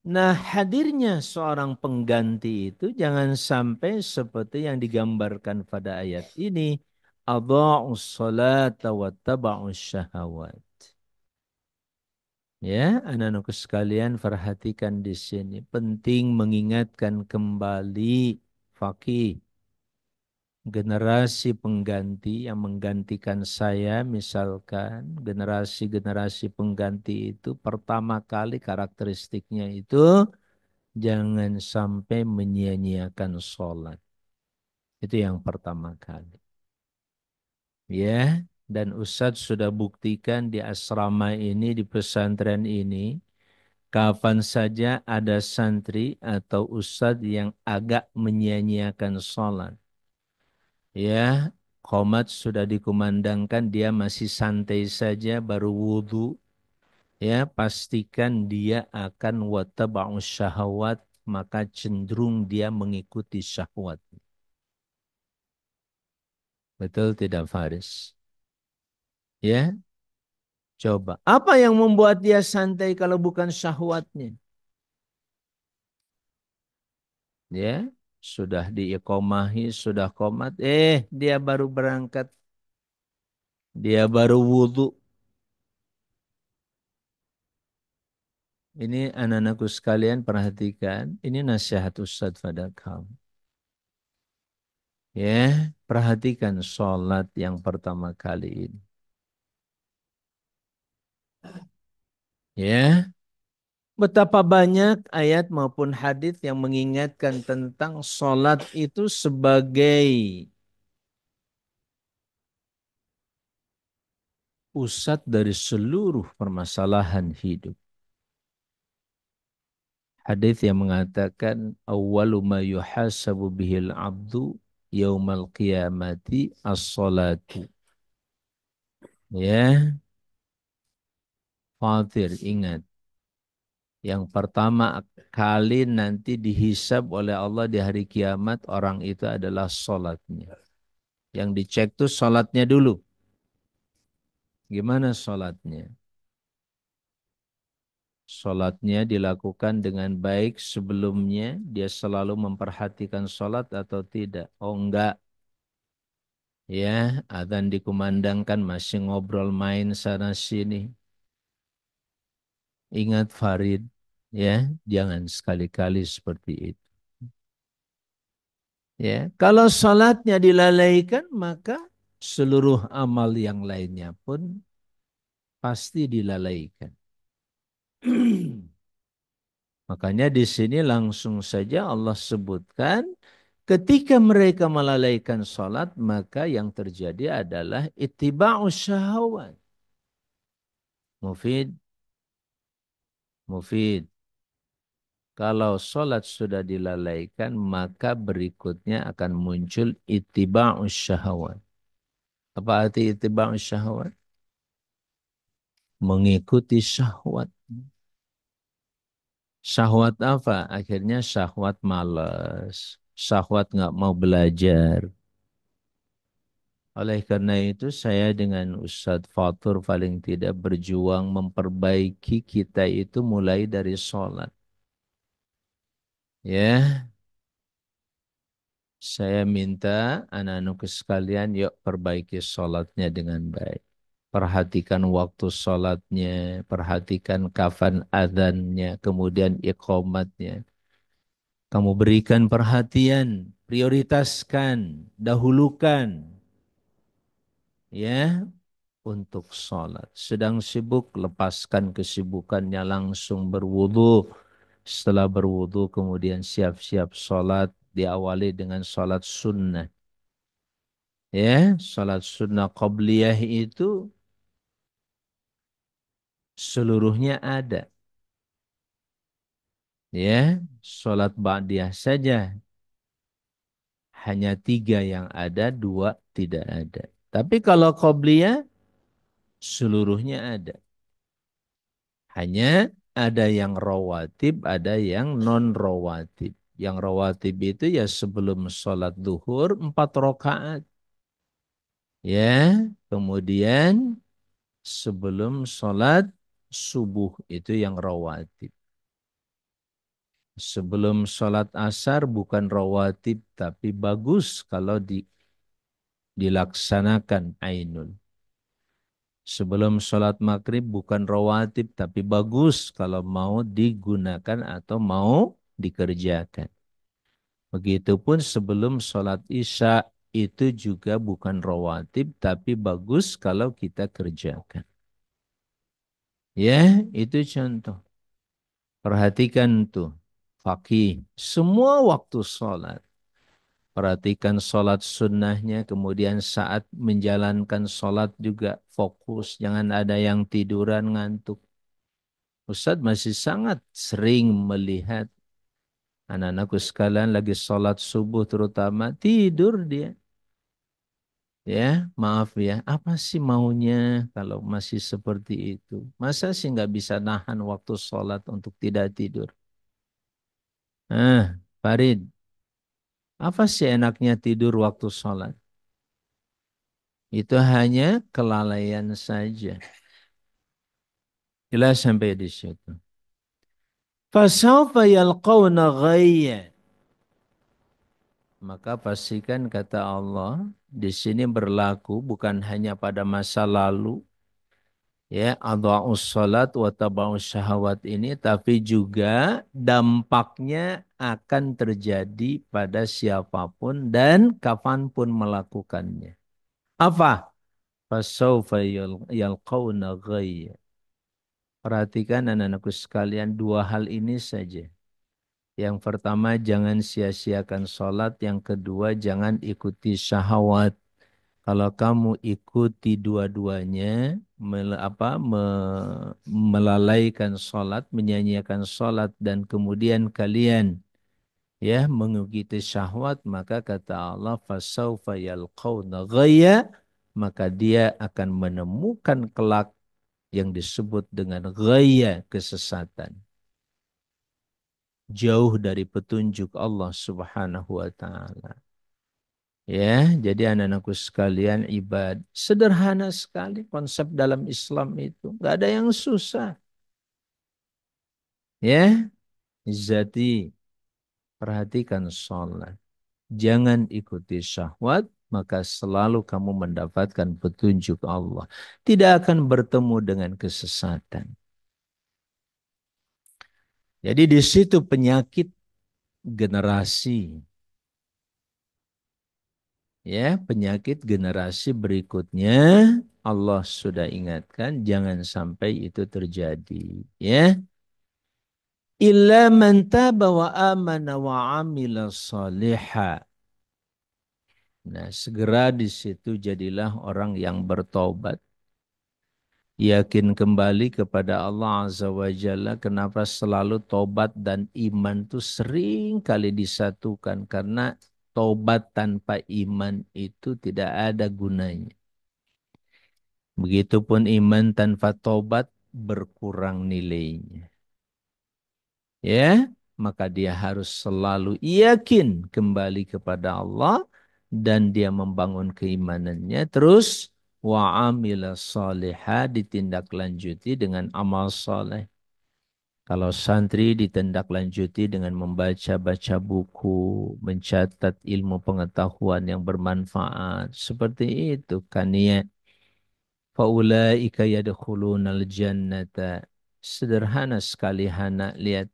Nah, hadirnya seorang pengganti itu jangan sampai seperti yang digambarkan pada ayat ini. Adha'us salata wa taba'us syahawat. Ya, anak-anakku sekalian perhatikan di sini. Penting mengingatkan kembali fakih generasi pengganti yang menggantikan saya, misalkan generasi-generasi pengganti itu pertama kali karakteristiknya itu jangan sampai menyia-nyiakan sholat. Itu yang pertama kali. Ya, dan Ustadz sudah buktikan di asrama ini, di pesantren ini, kapan saja ada santri atau ustadz yang agak menyia-nyiakan sholat. Ya, Qomat sudah dikumandangkan, dia masih santai saja, baru wudhu. Ya, pastikan dia akan wattaba'us syahwat, maka cenderung dia mengikuti syahwat. Betul tidak, Faris? Ya, coba. Apa yang membuat dia santai kalau bukan syahwatnya? Ya, sudah diikomahi, sudah komat. Dia baru berangkat. Dia baru wudhu. Ini anak-anakku sekalian perhatikan. Ini nasihat Ustadz pada kamu. Ya, perhatikan sholat yang pertama kali ini. Ya, betapa banyak ayat maupun hadis yang mengingatkan tentang sholat itu sebagai pusat dari seluruh permasalahan hidup. Hadis yang mengatakan awwalu ma yuhasabu bihil abdu yaumal qiyamati as-salatu. Ya, Fatir ingat. Yang pertama kali nanti dihisab oleh Allah di hari kiamat orang itu adalah sholatnya. Yang dicek tuh sholatnya dulu. Gimana sholatnya? Sholatnya dilakukan dengan baik sebelumnya. Dia selalu memperhatikan sholat atau tidak? Oh enggak. Ya, adzan dikumandangkan masih ngobrol main sana sini. Ingat Farid, ya, jangan sekali-kali seperti itu. Ya, kalau sholatnya dilalaikan, maka seluruh amal yang lainnya pun pasti dilalaikan. Makanya di sini langsung saja Allah sebutkan, ketika mereka melalaikan sholat, maka yang terjadi adalah ittiba'us syahwat. Mufid, mufid. Kalau sholat sudah dilalaikan, maka berikutnya akan muncul ittiba'us syahwat. Apa arti ittiba'us syahwat? Mengikuti syahwat. Syahwat apa? Akhirnya syahwat malas. Syahwat nggak mau belajar. Oleh karena itu saya dengan Ustadz Fatur paling tidak berjuang memperbaiki kita itu mulai dari sholat. Ya, saya minta anak-anakku sekalian yuk perbaiki sholatnya dengan baik. Perhatikan waktu sholatnya, perhatikan kapan adzannya, kemudian iqamatnya. Kamu berikan perhatian, prioritaskan, dahulukan. Ya, untuk sholat. Sedang sibuk, lepaskan kesibukannya langsung berwudu. Setelah berwudu, kemudian siap-siap sholat. Diawali dengan sholat sunnah. Ya, sholat sunnah qabliyah itu seluruhnya ada. Ya, sholat ba'diyah saja. Hanya 3 yang ada, 2 tidak ada. Tapi kalau qabliyah, seluruhnya ada. Hanya ada yang rawatib, ada yang non rawatib. Yang rawatib itu ya sebelum sholat duhur 4 rakaat. Ya, kemudian sebelum sholat subuh itu yang rawatib. Sebelum sholat asar bukan rawatib tapi bagus kalau dilaksanakan ainul. Sebelum sholat maghrib bukan rawatib tapi bagus kalau mau digunakan atau mau dikerjakan. Begitupun sebelum sholat isya itu juga bukan rawatib tapi bagus kalau kita kerjakan. Ya, itu contoh. Perhatikan tuh, fakih. Semua waktu sholat. Perhatikan sholat sunnahnya, kemudian saat menjalankan sholat juga fokus. Jangan ada yang tiduran ngantuk. Ustadz masih sangat sering melihat anak-anakku sekalian lagi sholat subuh terutama, tidur dia. Ya, maaf ya. Apa sih maunya kalau masih seperti itu? Masa sih nggak bisa nahan waktu sholat untuk tidak tidur? Farid, apa sih enaknya tidur waktu sholat? Itu hanya kelalaian saja. Jelas sampai di situ. Fasawfa yalqawna ghayya. Maka pastikan kata Allah di sini berlaku bukan hanya pada masa lalu, ya, adha'us salat wa taba'us syahawat ini, tapi juga dampaknya akan terjadi pada siapapun dan kapanpun melakukannya. Apa? Fasawfa yalqawna ghayya. Perhatikan anak-anakku sekalian dua hal ini saja. Yang pertama, jangan sia-siakan sholat. Yang kedua, jangan ikuti syahwat. Kalau kamu ikuti dua-duanya, melalaikan sholat, menyanyiakan sholat, dan kemudian kalian ya mengikuti syahwat, maka kata Allah, fasaufa yalqawna ghayya, maka dia akan menemukan kelak yang disebut dengan ghayya, kesesatan. Jauh dari petunjuk Allah Subhanahu wa taala. Ya, jadi anak-anakku sekalian, sederhana sekali konsep dalam Islam itu. Nggak ada yang susah. Ya, jadi perhatikan sholat. Jangan ikuti syahwat, maka selalu kamu mendapatkan petunjuk Allah. Tidak akan bertemu dengan kesesatan. Jadi di situ penyakit generasi. Ya, penyakit generasi berikutnya Allah sudah ingatkan jangan sampai itu terjadi, ya. Illa man taba wa amana wa amila salihah. Nah, segera di situ jadilah orang yang bertobat, yakin kembali kepada Allah Azza wa Jalla. Kenapa selalu tobat dan iman itu sering kali disatukan? Karena tobat tanpa iman itu tidak ada gunanya. Begitupun iman tanpa tobat berkurang nilainya. Ya, maka dia harus selalu yakin kembali kepada Allah dan dia membangun keimanannya terus wa amila salihah, ditindaklanjuti dengan amal saleh. Kalau santri ditindaklanjuti dengan membaca-baca buku, mencatat ilmu pengetahuan yang bermanfaat, seperti itu kan ya. Faulaika yadkhulunal jannata. Sederhana sekali Hana, lihat.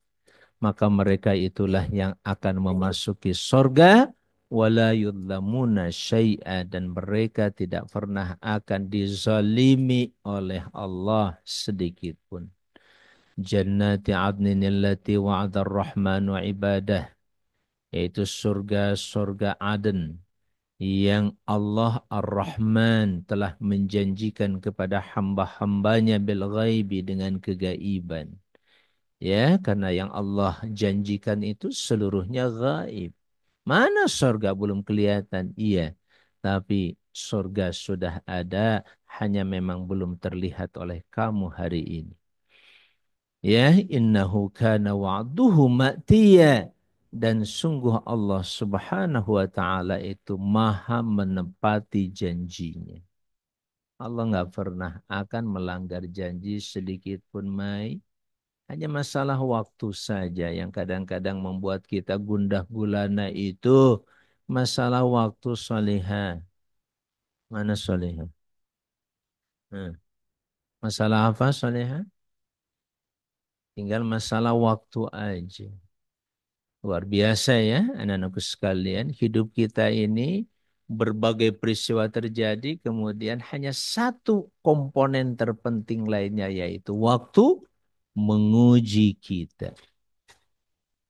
Maka mereka itulah yang akan memasuki sorga. Wala yudlamuna syai'a. Dan mereka tidak pernah akan dizalimi oleh Allah sedikit pun. Jannati adnin allati wa'adar rahmanu ibadah. Yaitu surga-surga Aden yang Allah Ar-Rahman telah menjanjikan kepada hamba-hambanya bil ghaibi, dengan kegaiban. Ya, karena yang Allah janjikan itu seluruhnya gaib. Mana surga belum kelihatan? Iya, tapi surga sudah ada, hanya memang belum terlihat oleh kamu hari ini. Ya, innahu kana wa'duhu ma'tiya. Dan sungguh Allah Subhanahu wa taala itu maha menepati janjinya. Allah nggak pernah akan melanggar janji sedikit pun, Mai. Hanya masalah waktu saja yang kadang-kadang membuat kita gundah gulana, itu masalah waktu. Solihah. Mana solihah? Masalah apa solihah? Tinggal masalah waktu aja. Luar biasa ya anak-anakku sekalian. Hidup kita ini berbagai peristiwa terjadi, kemudian hanya satu komponen terpenting lainnya, yaitu waktu menguji kita.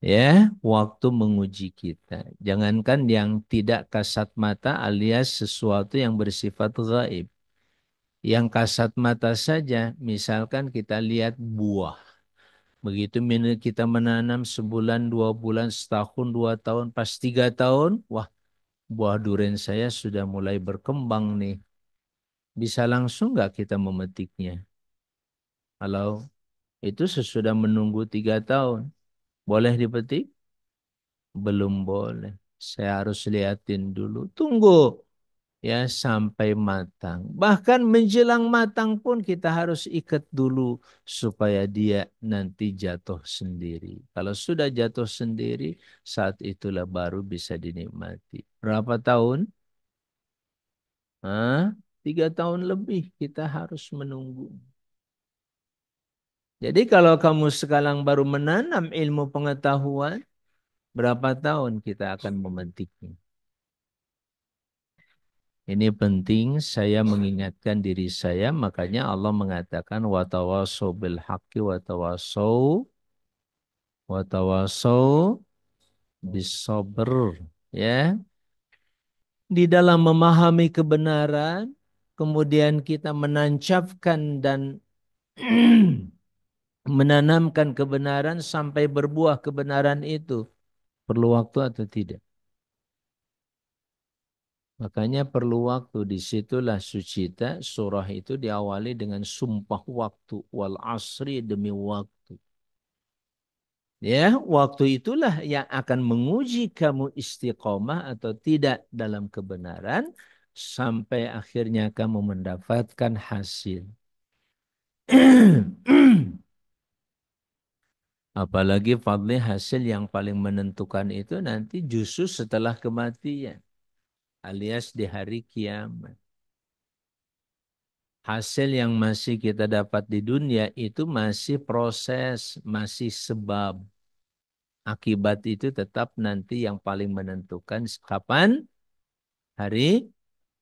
Ya, waktu menguji kita. Jangankan yang tidak kasat mata alias sesuatu yang bersifat gaib. Yang kasat mata saja, misalkan kita lihat buah. Begitu kita menanam sebulan, 2 bulan, setahun, 2 tahun, pas 3 tahun, wah, buah durian saya sudah mulai berkembang nih. Bisa langsung nggak kita memetiknya? Kalau itu sesudah menunggu 3 tahun, boleh dipetik? Belum boleh. Saya harus liatin dulu. Tunggu ya sampai matang. Bahkan menjelang matang pun kita harus ikat dulu supaya dia nanti jatuh sendiri. Kalau sudah jatuh sendiri, saat itulah baru bisa dinikmati. Berapa tahun? Hah? 3 tahun lebih kita harus menunggu. Jadi kalau kamu sekarang baru menanam ilmu pengetahuan, berapa tahun kita akan memetiknya? Ini penting saya mengingatkan diri saya, makanya Allah mengatakan watawasau bil haqqi watawasau bis sabr, ya. Di dalam memahami kebenaran, kemudian kita menancapkan dan menanamkan kebenaran sampai berbuah kebenaran itu. Perlu waktu atau tidak? Makanya perlu waktu. Disitulah sucita surah itu diawali dengan sumpah waktu. Wal asri demi waktu. Ya, waktu itulah yang akan menguji kamu istiqomah atau tidak dalam kebenaran sampai akhirnya kamu mendapatkan hasil. Apalagi fadli hasil yang paling menentukan itu nanti justru setelah kematian alias di hari kiamat. Hasil yang masih kita dapat di dunia itu masih proses, masih sebab. Akibat itu tetap nanti yang paling menentukan kapan? Hari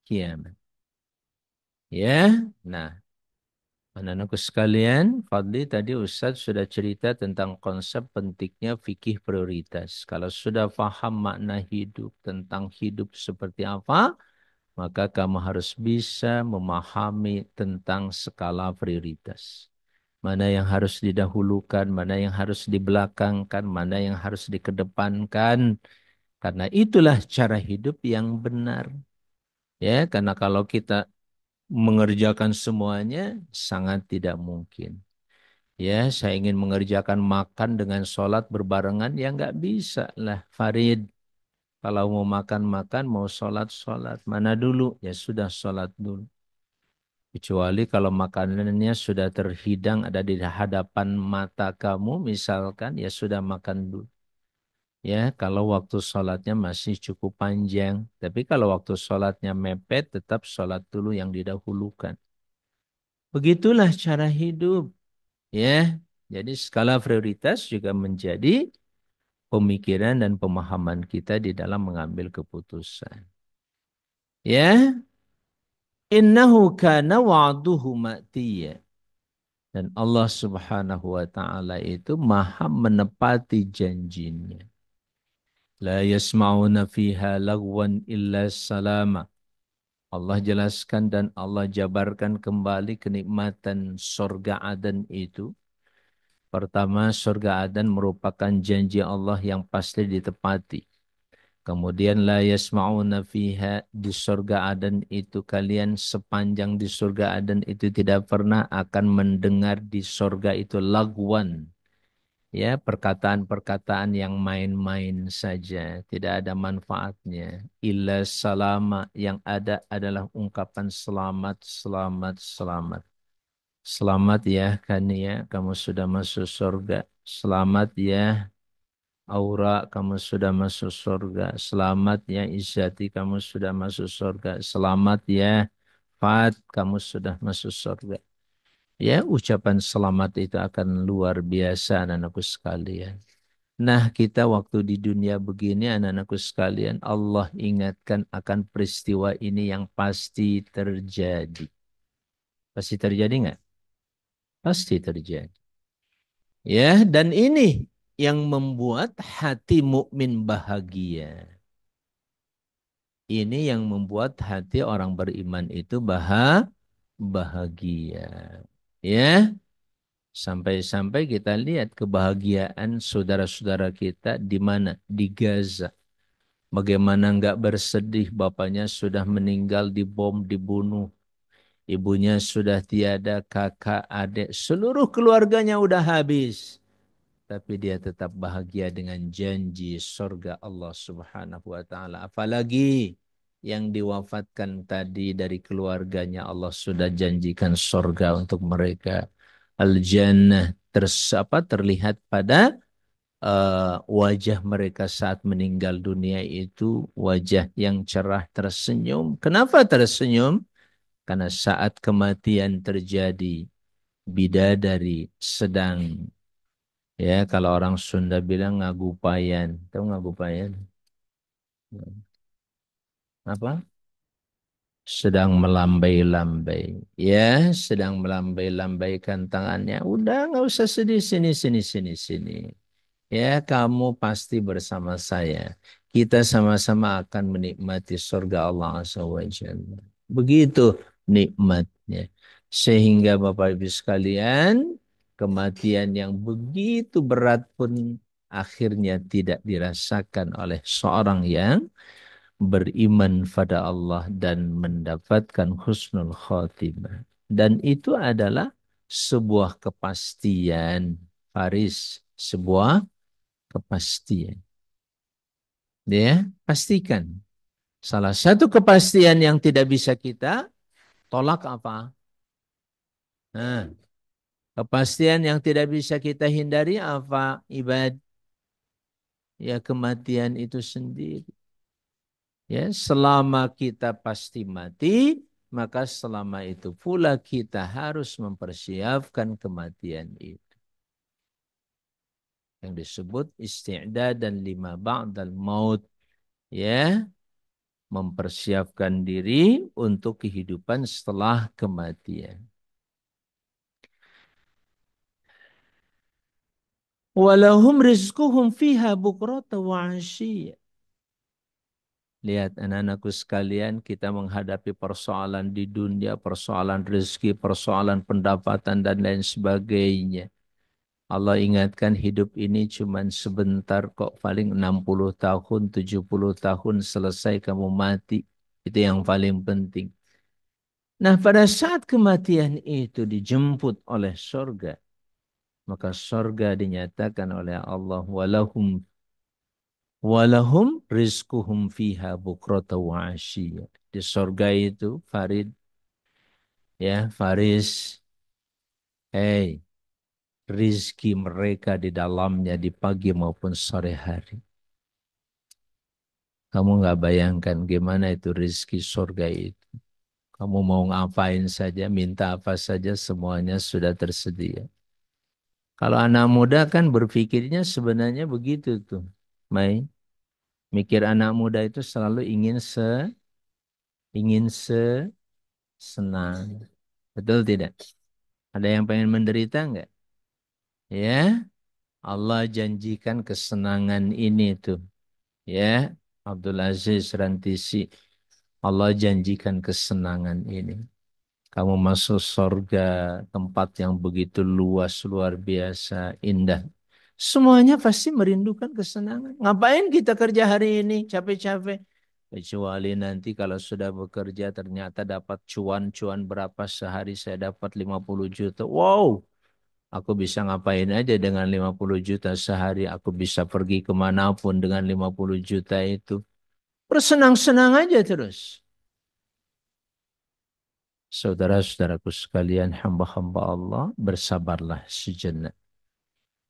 kiamat. Ya, nah, anak-anakku sekalian, Fadli tadi Ustadz sudah cerita tentang konsep pentingnya fikih prioritas. Kalau sudah paham makna hidup, tentang hidup seperti apa, maka kamu harus bisa memahami tentang skala prioritas. Mana yang harus didahulukan, mana yang harus dibelakangkan, mana yang harus dikedepankan. Karena itulah cara hidup yang benar. Ya, karena kalau kita mengerjakan semuanya sangat tidak mungkin. Ya, saya ingin mengerjakan makan dengan sholat berbarengan, ya nggak bisa lah, Farid. Kalau mau makan, mau sholat. Mana dulu? Ya sudah sholat dulu. Kecuali kalau makanannya sudah terhidang ada di hadapan mata kamu, misalkan, ya sudah makan dulu. Ya, kalau waktu sholatnya masih cukup panjang. Tapi kalau waktu sholatnya mepet, tetap sholat dulu yang didahulukan. Begitulah cara hidup. Ya, jadi skala prioritas juga menjadi pemikiran dan pemahaman kita di dalam mengambil keputusan. Ya, innahu kana wa'duhu ma'tiya. Dan Allah Subhanahu wa taala itu Maha menepati janjinya. La yasma'una fiha lagwan illa salama. Allah jelaskan dan Allah jabarkan kembali kenikmatan surga Aden itu. Pertama, surga Aden merupakan janji Allah yang pasti ditepati. Kemudian la yasma'una fiha, di surga Aden itu kalian sepanjang di surga Aden itu tidak pernah akan mendengar di surga itu lagwan. Ya, perkataan-perkataan yang main-main saja, tidak ada manfaatnya. Illa salama, yang ada adalah ungkapan selamat, selamat, selamat. Selamat ya Kania, kamu sudah masuk surga. Selamat ya Aura, kamu sudah masuk surga. Selamat ya Izzati, kamu sudah masuk surga. Selamat ya Fat, kamu sudah masuk surga. Ya, ucapan selamat itu akan luar biasa anak-anakku sekalian. Nah, kita waktu di dunia begini anak-anakku sekalian, Allah ingatkan akan peristiwa ini yang pasti terjadi. Pasti terjadi nggak? Pasti terjadi. Ya, dan ini yang membuat hati mukmin bahagia. Ini yang membuat hati orang beriman itu bahagia. Ya, sampai-sampai kita lihat kebahagiaan saudara-saudara kita di mana? Di Gaza. Bagaimana nggak bersedih, bapaknya sudah meninggal, dibom, dibunuh. Ibunya sudah tiada, kakak, adik, seluruh keluarganya udah habis. Tapi dia tetap bahagia dengan janji surga Allah Subhanahu wa taala. Apalagi yang diwafatkan tadi dari keluarganya, Allah sudah janjikan surga untuk mereka. Al-Jannah terlihat pada wajah mereka saat meninggal dunia itu wajah yang cerah tersenyum. Kenapa tersenyum? Karena saat kematian terjadi, bidadari sedang, ya kalau orang Sunda bilang ngagupayan. Tahu ngagupayan? Apa? Sedang melambai-lambai. Ya, sedang melambai-lambaikan tangannya. Udah nggak usah sedih, sini, sini, sini, sini. Ya, kamu pasti bersama saya. Kita sama-sama akan menikmati surga Allah Azza wa Jalla. Begitu nikmatnya. Sehingga Bapak Ibu sekalian, kematian yang begitu berat pun akhirnya tidak dirasakan oleh seorang yang beriman pada Allah dan mendapatkan husnul khotimah. Dan itu adalah sebuah kepastian, Faris, sebuah kepastian. Ya, pastikan. Salah satu kepastian yang tidak bisa kita tolak apa? Nah, kepastian yang tidak bisa kita hindari apa? Ya, kematian itu sendiri. Ya, selama kita pasti mati, maka selama itu pula kita harus mempersiapkan kematian itu. Yang disebut isti'dad dan lima ba'dal maut. Ya, mempersiapkan diri untuk kehidupan setelah kematian. Walahum rizquhum fiha bukrata wa ashiya. Lihat anak-anakku sekalian, kita menghadapi persoalan di dunia, persoalan rezeki, persoalan pendapatan dan lain sebagainya. Allah ingatkan hidup ini cuma sebentar kok, paling 60 tahun, 70 tahun selesai kamu mati. Itu yang paling penting. Nah, pada saat kematian itu dijemput oleh surga, maka surga dinyatakan oleh Allah walahum rizquhum fiha bukrata wa ashiya. Di surga itu Farid, ya Faris, hey, rizki mereka di dalamnya di pagi maupun sore hari. Kamu nggak bayangkan gimana itu rizki surga itu. Kamu mau ngapain saja, minta apa saja, semuanya sudah tersedia. Kalau anak muda kan berpikirnya sebenarnya begitu tuh. Mai, mikir anak muda itu selalu ingin senang. Betul tidak? Ada yang pengen menderita enggak? Ya, Allah janjikan kesenangan ini tuh. Ya, Abdul Aziz Rantisi. Allah janjikan kesenangan ini. Kamu masuk surga, tempat yang begitu luas, luar biasa, indah. Semuanya pasti merindukan kesenangan. Ngapain kita kerja hari ini, capek-capek? Kecuali nanti kalau sudah bekerja ternyata dapat cuan berapa sehari saya dapat 50 juta. Wow, aku bisa ngapain aja dengan 50 juta sehari. Aku bisa pergi kemanapun dengan 50 juta itu. Bersenang-senang aja terus. Saudara-saudaraku sekalian, hamba-hamba Allah, bersabarlah sejenak.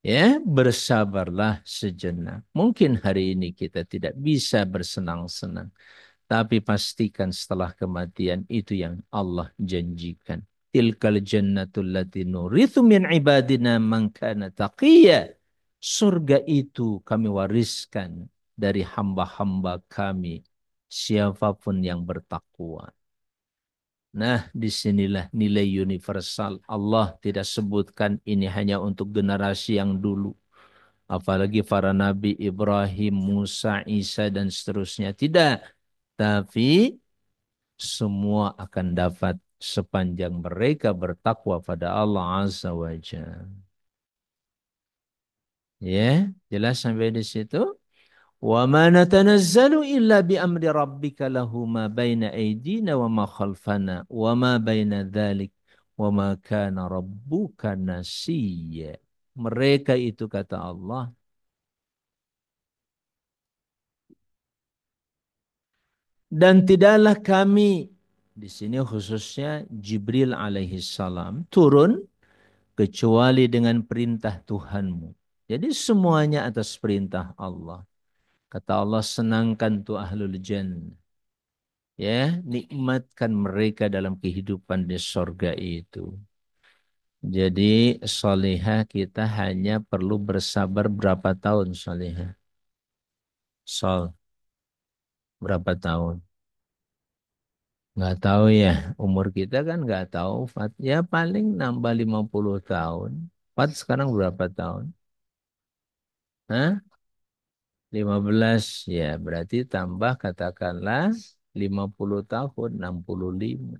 Ya, bersabarlah sejenak. Mungkin hari ini kita tidak bisa bersenang-senang. Tapi pastikan setelah kematian itu yang Allah janjikan. Tilkal jannatul lati nurithu min ibadina man kana taqiyya. Surga itu kami wariskan dari hamba-hamba kami. Siapapun yang bertakwa. Nah, disinilah nilai universal. Allah tidak sebutkan ini hanya untuk generasi yang dulu. Apalagi para nabi Ibrahim, Musa, Isa, dan seterusnya. Tidak. Tapi semua akan dapat sepanjang mereka bertakwa pada Allah Azza wa Jalla. Ya, jelas sampai di situ. Wa ma natanazzalu illa bi amri rabbika lahu ma baina aydina wa ma khalfana wa ma baina dzalik wa ma kana rabbuka nasiyya. Mereka itu kata Allah, dan tidaklah kami, di sini khususnya Jibril alaihi salam turun kecuali dengan perintah Tuhanmu. Jadi semuanya atas perintah Allah. Kata Allah, senangkan tu ahlul jannah. Ya, nikmatkan mereka dalam kehidupan di sorga itu. Jadi solihah kita hanya perlu bersabar berapa tahun solihah? Sol, berapa tahun? Nggak tahu ya, umur kita kan nggak tahu. Fat. Ya paling nambah 50 tahun. Fat sekarang berapa tahun? Hah? 15 ya, berarti tambah katakanlah 50 tahun, 65.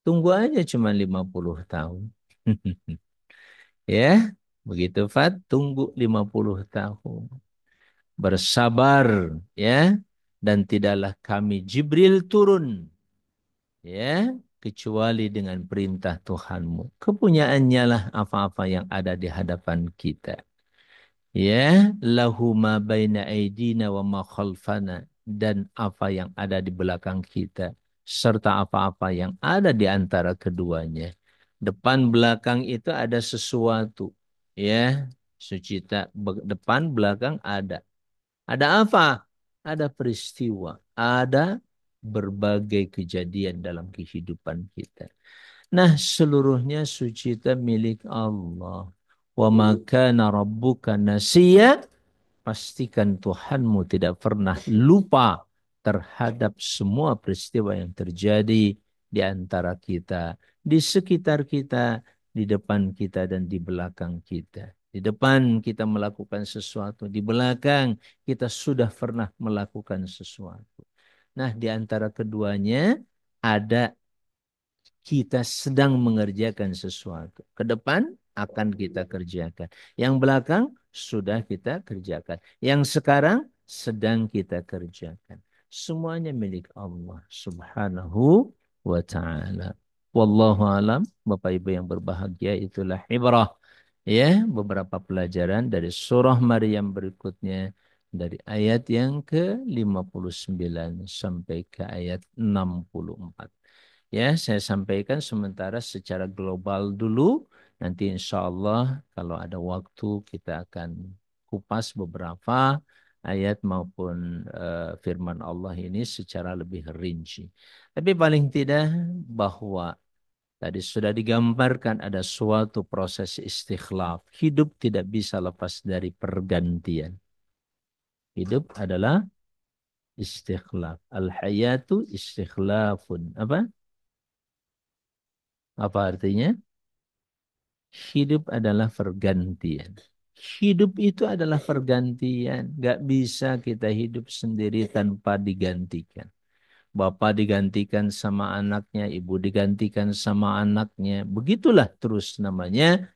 Tunggu aja cuma 50 tahun. Ya, begitu Fat, tunggu 50 tahun. Bersabar ya, dan tidaklah kami Jibril turun ya, kecuali dengan perintah Tuhanmu. Kepunyaannya lah apa-apa yang ada di hadapan kita. Ya, lahu ma baina aidina wa ma khalfana, dan apa yang ada di belakang kita serta apa-apa yang ada di antara keduanya. Depan belakang itu ada sesuatu. Ya, sucita depan belakang ada. Ada apa? Ada peristiwa, ada berbagai kejadian dalam kehidupan kita. Nah, seluruhnya sucita milik Allah. Wa ma kana rabbuka nasiya, pastikan Tuhanmu tidak pernah lupa terhadap semua peristiwa yang terjadi di antara kita, di sekitar kita, di depan kita dan di belakang kita. Di depan kita melakukan sesuatu, di belakang kita sudah pernah melakukan sesuatu. Nah, di antara keduanya ada kita sedang mengerjakan sesuatu. Ke depan akan kita kerjakan. Yang belakang sudah kita kerjakan. Yang sekarang sedang kita kerjakan. Semuanya milik Allah Subhanahu wa ta'ala. Wallahu alam, Bapak Ibu yang berbahagia, itulah ibrah. Ya, beberapa pelajaran dari surah Maryam berikutnya dari ayat yang ke-59 sampai ke ayat 64. Ya, saya sampaikan sementara secara global dulu. Nanti insya Allah kalau ada waktu kita akan kupas beberapa ayat maupun firman Allah ini secara lebih rinci. Tapi paling tidak bahwa tadi sudah digambarkan ada suatu proses istikhlaf. Hidup tidak bisa lepas dari pergantian. Hidup adalah istikhlaf. Al-hayatu istikhlafun. Apa? Apa artinya? Hidup adalah pergantian. Hidup itu adalah pergantian. Gak bisa kita hidup sendiri tanpa digantikan. Bapak digantikan sama anaknya, ibu digantikan sama anaknya. Begitulah terus namanya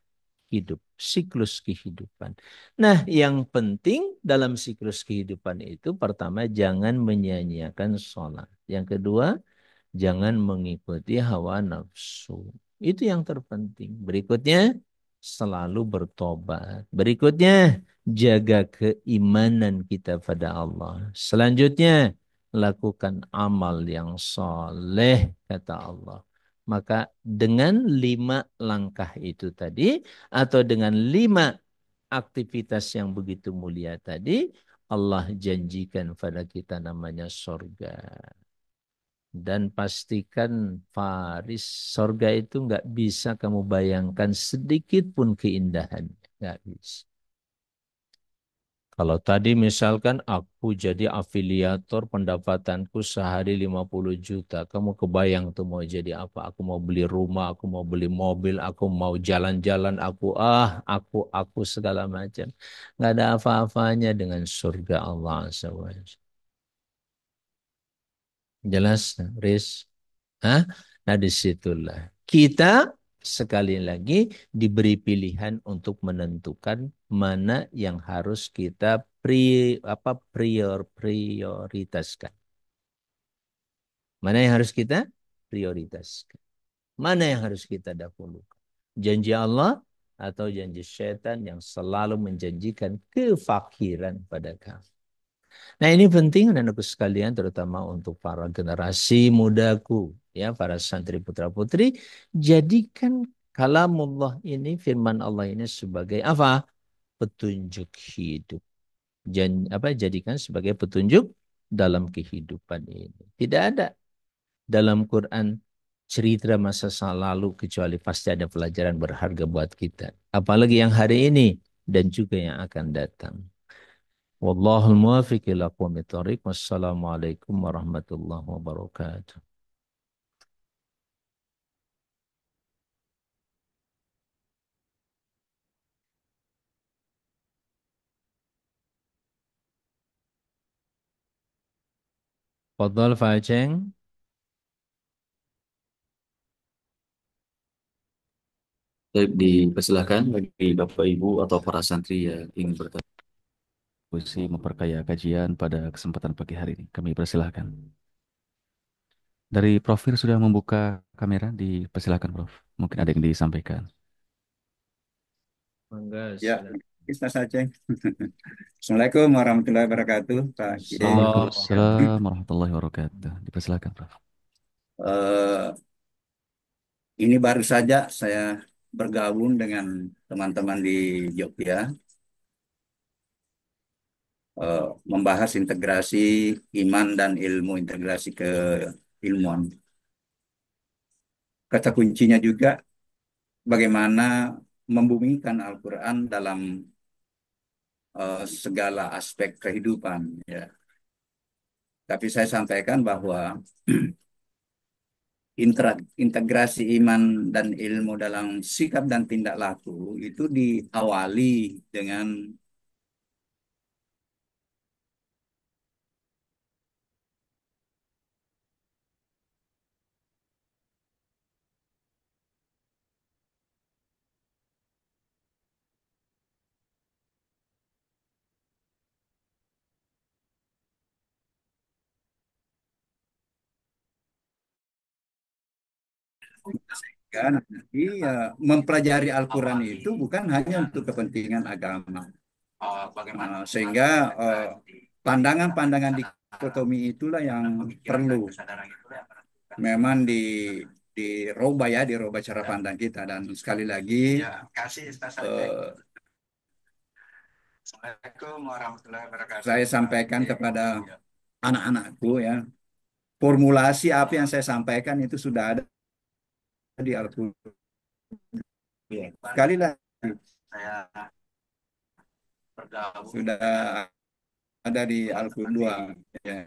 hidup, siklus kehidupan. Nah, yang penting dalam siklus kehidupan itu pertama jangan menyia-nyiakan sholat. Yang kedua, jangan mengikuti hawa nafsu. Itu yang terpenting. Berikutnya, selalu bertobat. Berikutnya, jaga keimanan kita pada Allah. Selanjutnya, lakukan amal yang soleh, kata Allah. Maka dengan 5 langkah itu tadi, atau dengan 5 aktivitas yang begitu mulia tadi, Allah janjikan pada kita namanya sorga. Dan pastikan Faris, sorga itu nggak bisa kamu bayangkan sedikit pun keindahannya. Nggak bisa. Kalau tadi misalkan aku jadi afiliator, pendapatanku sehari 50 juta. Kamu kebayang tuh mau jadi apa? Aku mau beli rumah, aku mau beli mobil, aku mau jalan-jalan, aku segala macam. Nggak ada apa-apanya dengan surga Allah SWT. Jelas, Riz? Hah? Nah disitulah. Kita sekali lagi diberi pilihan untuk menentukan mana yang harus kita prioritaskan. Mana yang harus kita prioritaskan. Mana yang harus kita dahulukan. Janji Allah atau janji syaitan yang selalu menjanjikan kefakiran pada kamu. Nah, ini penting dan aku sekalian terutama untuk para generasi mudaku, ya, para santri putra-putri, jadikan kalamullah ini, firman Allah ini sebagai apa? Petunjuk hidup. Jadikan sebagai petunjuk dalam kehidupan ini. Tidak ada dalam Quran cerita masa lalu kecuali pasti ada pelajaran berharga buat kita. Apalagi yang hari ini dan juga yang akan datang. Wallahul muwaffiq ila aqwamit thoriq. Wassalamualaikum warahmatullahi wabarakatuh. Fadhal Fajeng. Baik, dipersilahkan bagi Bapak Ibu atau para santri yang ingin bertanya, memperkaya kajian pada kesempatan pagi hari ini. Kami persilahkan. Dari Profil sudah membuka kamera, dipersilahkan Prof. Mungkin ada yang disampaikan. Mangga, Ya, silakan. bisa saja. Assalamualaikum warahmatullahi wabarakatuh, Pak Kiai. Waalaikumsalam warahmatullahi wabarakatuh. Dipersilahkan Prof. Eh, ini baru saja saya bergabung dengan teman-teman di Jogja, membahas integrasi iman dan ilmu, integrasi ke ilmuwan. Kata kuncinya juga bagaimana membumikan Al-Quran dalam segala aspek kehidupan. Ya. Tapi saya sampaikan bahwa integrasi iman dan ilmu dalam sikap dan tindak laku itu diawali dengan kan nanti mempelajari Al-Quran itu bukan hanya untuk kepentingan agama. Sehingga pandangan-pandangan dikotomi itulah yang perlu memang dirubah ya, dirubah cara pandang kita. Dan sekali lagi saya sampaikan kepada anak-anakku ya, formulasi apa yang saya sampaikan itu sudah ada di Al-Quran. Sekali lagi sudah ada di Al-Quran 2 ya.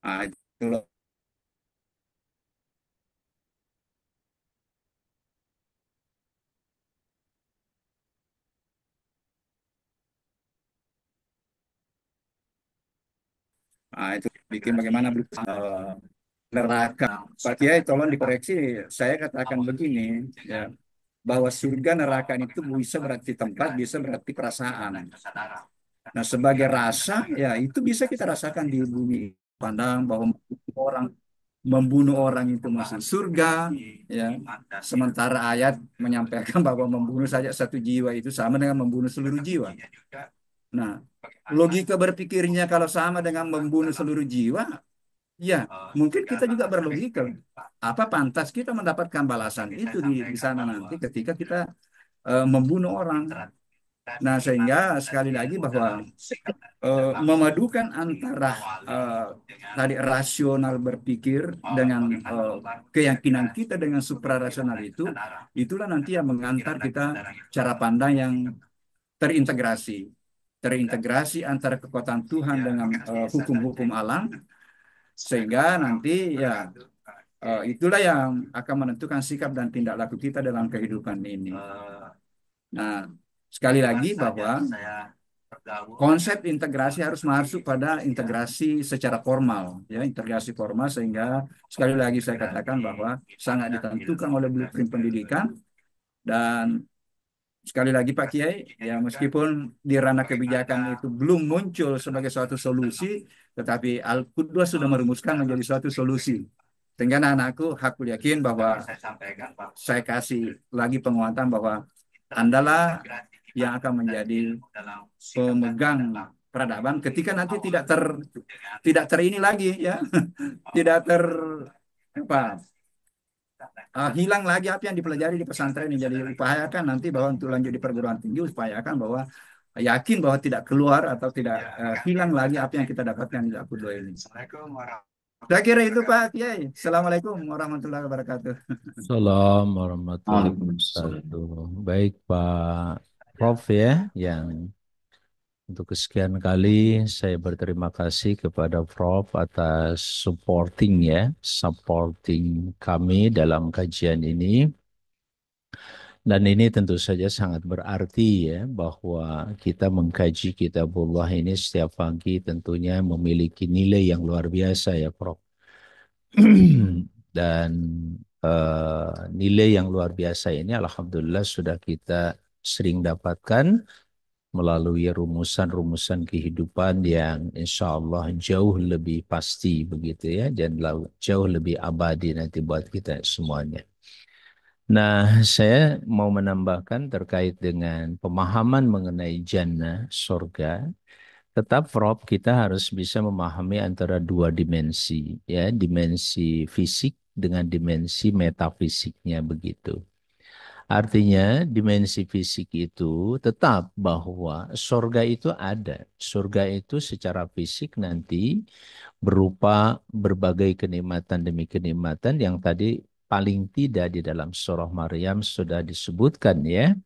Nah, itu loh. Nah, itu bikin bagaimana neraka. Pak Kiai, tolong dikoreksi. Saya katakan begini, ya, bahwa surga neraka itu bisa berarti tempat, bisa berarti perasaan. Nah, sebagai rasa, ya itu bisa kita rasakan di bumi. Pandang bahwa orang membunuh orang itu masuk surga, ya. Sementara ayat menyampaikan bahwa membunuh saja satu jiwa itu sama dengan membunuh seluruh jiwa. Nah, logika berpikirnya kalau sama dengan membunuh seluruh jiwa, ya mungkin kita juga berlogika. Apa pantas kita mendapatkan balasan itu di sana nanti ketika kita membunuh orang. Nah, sehingga sekali lagi bahwa memadukan antara tadi rasional berpikir dengan keyakinan kita dengan suprarasional itu, itulah nanti yang mengantar kita cara pandang yang terintegrasi antara kekuatan Tuhan dengan hukum-hukum alam, sehingga nanti ya itulah yang akan menentukan sikap dan tindak laku kita dalam kehidupan ini. Nah, sekali lagi bahwa konsep integrasi harus masuk pada integrasi secara formal, ya, integrasi formal, sehingga sekali lagi saya katakan bahwa sangat ditentukan oleh blueprint pendidikan. Dan sekali lagi Pak Kiai, ya meskipun di ranah kebijakan itu belum muncul sebagai suatu solusi, tetapi Al-Qudwah sudah merumuskan menjadi suatu solusi. Sehingga anak-anakku hakul yakin bahwa saya kasih lagi penguatan bahwa Andalah yang akan menjadi pemegang peradaban ketika nanti tidak ter ini lagi, ya, tidak ter apa hilang lagi apa yang dipelajari di pesantren ini. Jadi upayakan nanti bahwa untuk lanjut di perguruan tinggi, upayakan bahwa yakin bahwa tidak keluar atau tidak hilang lagi apa yang kita dapatkan di Akudo ini. Saya kira itu Pak Kiai. Assalamualaikum warahmatullahi wabarakatuh. Assalamualaikum warahmatullahi Waalaikumsalam. wabarakatuh. Baik Pak Prof ya, yang untuk kesekian kali saya berterima kasih kepada Prof atas supporting kami dalam kajian ini. Dan ini tentu saja sangat berarti ya, bahwa kita mengkaji kitabullah ini setiap pagi tentunya memiliki nilai yang luar biasa ya Prof. Dan nilai yang luar biasa ini alhamdulillah sudah kita sering dapatkan melalui rumusan-rumusan kehidupan yang insya Allah jauh lebih pasti begitu ya, dan jauh lebih abadi nanti buat kita semuanya. Nah, saya mau menambahkan terkait dengan pemahaman mengenai jannah, surga. Tetap Rob, kita harus bisa memahami antara dua dimensi, ya, dimensi fisik dengan dimensi metafisiknya begitu. Artinya dimensi fisik itu tetap bahwa surga itu ada. Surga itu secara fisik nanti berupa berbagai kenikmatan demi kenikmatan yang tadi paling tidak di dalam surah Maryam sudah disebutkan ya.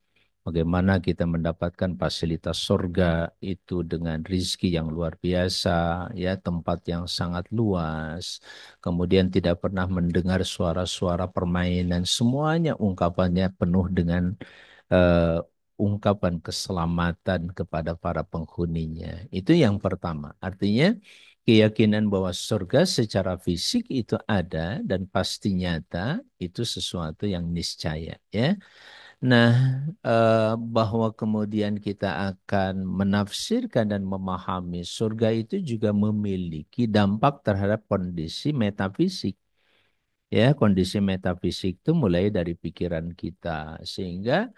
Bagaimana kita mendapatkan fasilitas surga itu dengan rizki yang luar biasa, ya, tempat yang sangat luas, kemudian tidak pernah mendengar suara-suara permainan, semuanya ungkapannya penuh dengan eh, ungkapan keselamatan kepada para penghuninya. Itu yang pertama. Artinya keyakinan bahwa surga secara fisik itu ada dan pasti nyata, itu sesuatu yang niscaya, ya. Nah, bahwa kemudian kita akan menafsirkan dan memahami surga itu juga memiliki dampak terhadap kondisi metafisik. Ya, kondisi metafisik itu mulai dari pikiran kita. Sehingga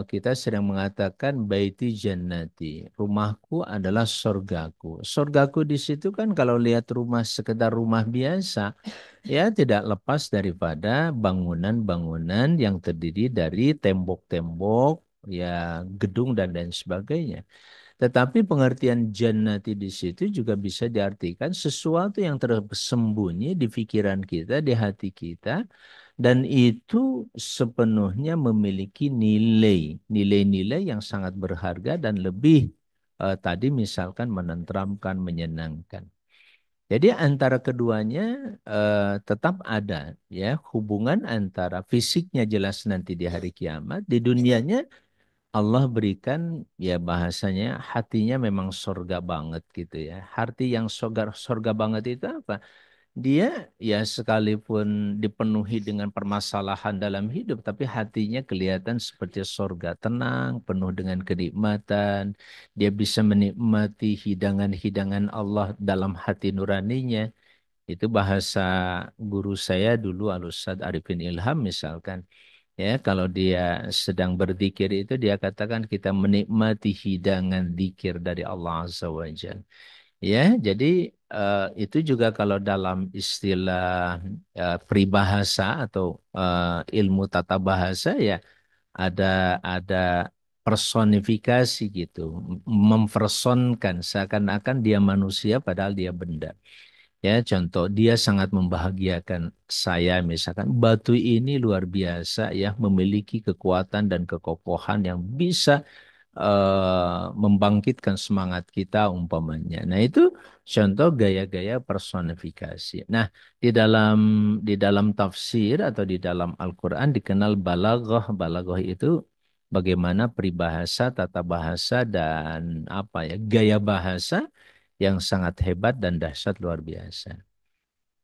kita sering mengatakan baiti jannati, rumahku adalah surgaku. Surgaku di situ kan kalau lihat rumah sekedar rumah biasa, ya tidak lepas daripada bangunan-bangunan yang terdiri dari tembok-tembok, ya gedung dan lain sebagainya. Tetapi pengertian jannati di situ juga bisa diartikan sesuatu yang tersembunyi di pikiran kita, di hati kita, dan itu sepenuhnya memiliki nilai-nilai yang sangat berharga dan lebih tadi misalkan menenteramkan, menyenangkan. Jadi antara keduanya tetap ada ya hubungan antara fisiknya jelas nanti di hari kiamat, di dunianya Allah berikan ya bahasanya hatinya memang surga banget gitu ya. Hati yang surga banget itu apa? Dia ya sekalipun dipenuhi dengan permasalahan dalam hidup, tapi hatinya kelihatan seperti surga, tenang, penuh dengan kenikmatan. Dia bisa menikmati hidangan-hidangan Allah dalam hati nuraninya. Itu bahasa guru saya dulu Al-Ustadz Arifin Ilham misalkan. Ya, kalau dia sedang berzikir itu dia katakan kita menikmati hidangan zikir dari Allah Azza wa Jalla. Ya, jadi itu juga kalau dalam istilah peribahasa atau ilmu tata bahasa ya ada ada personifikasi gitu, mempersonkan seakan-akan dia manusia padahal dia benda. Ya, contoh dia sangat membahagiakan saya misalkan batu ini luar biasa ya memiliki kekuatan dan kekokohan yang bisa membangkitkan semangat kita umpamanya. Nah, itu contoh gaya-gaya personifikasi. Nah, di dalam tafsir atau di dalam Al-Qur'an dikenal balaghah. Balaghah itu bagaimana peribahasa, tata bahasa dan apa ya, gaya bahasa yang sangat hebat dan dahsyat luar biasa.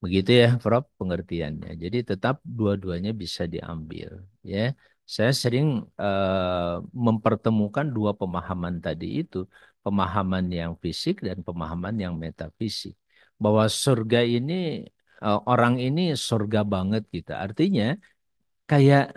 Begitu ya, Prof, pengertiannya. Jadi tetap dua-duanya bisa diambil, ya. Saya sering mempertemukan dua pemahaman tadi itu, pemahaman yang fisik dan pemahaman yang metafisik. Bahwa surga ini orang ini surga banget gitu. Artinya kayak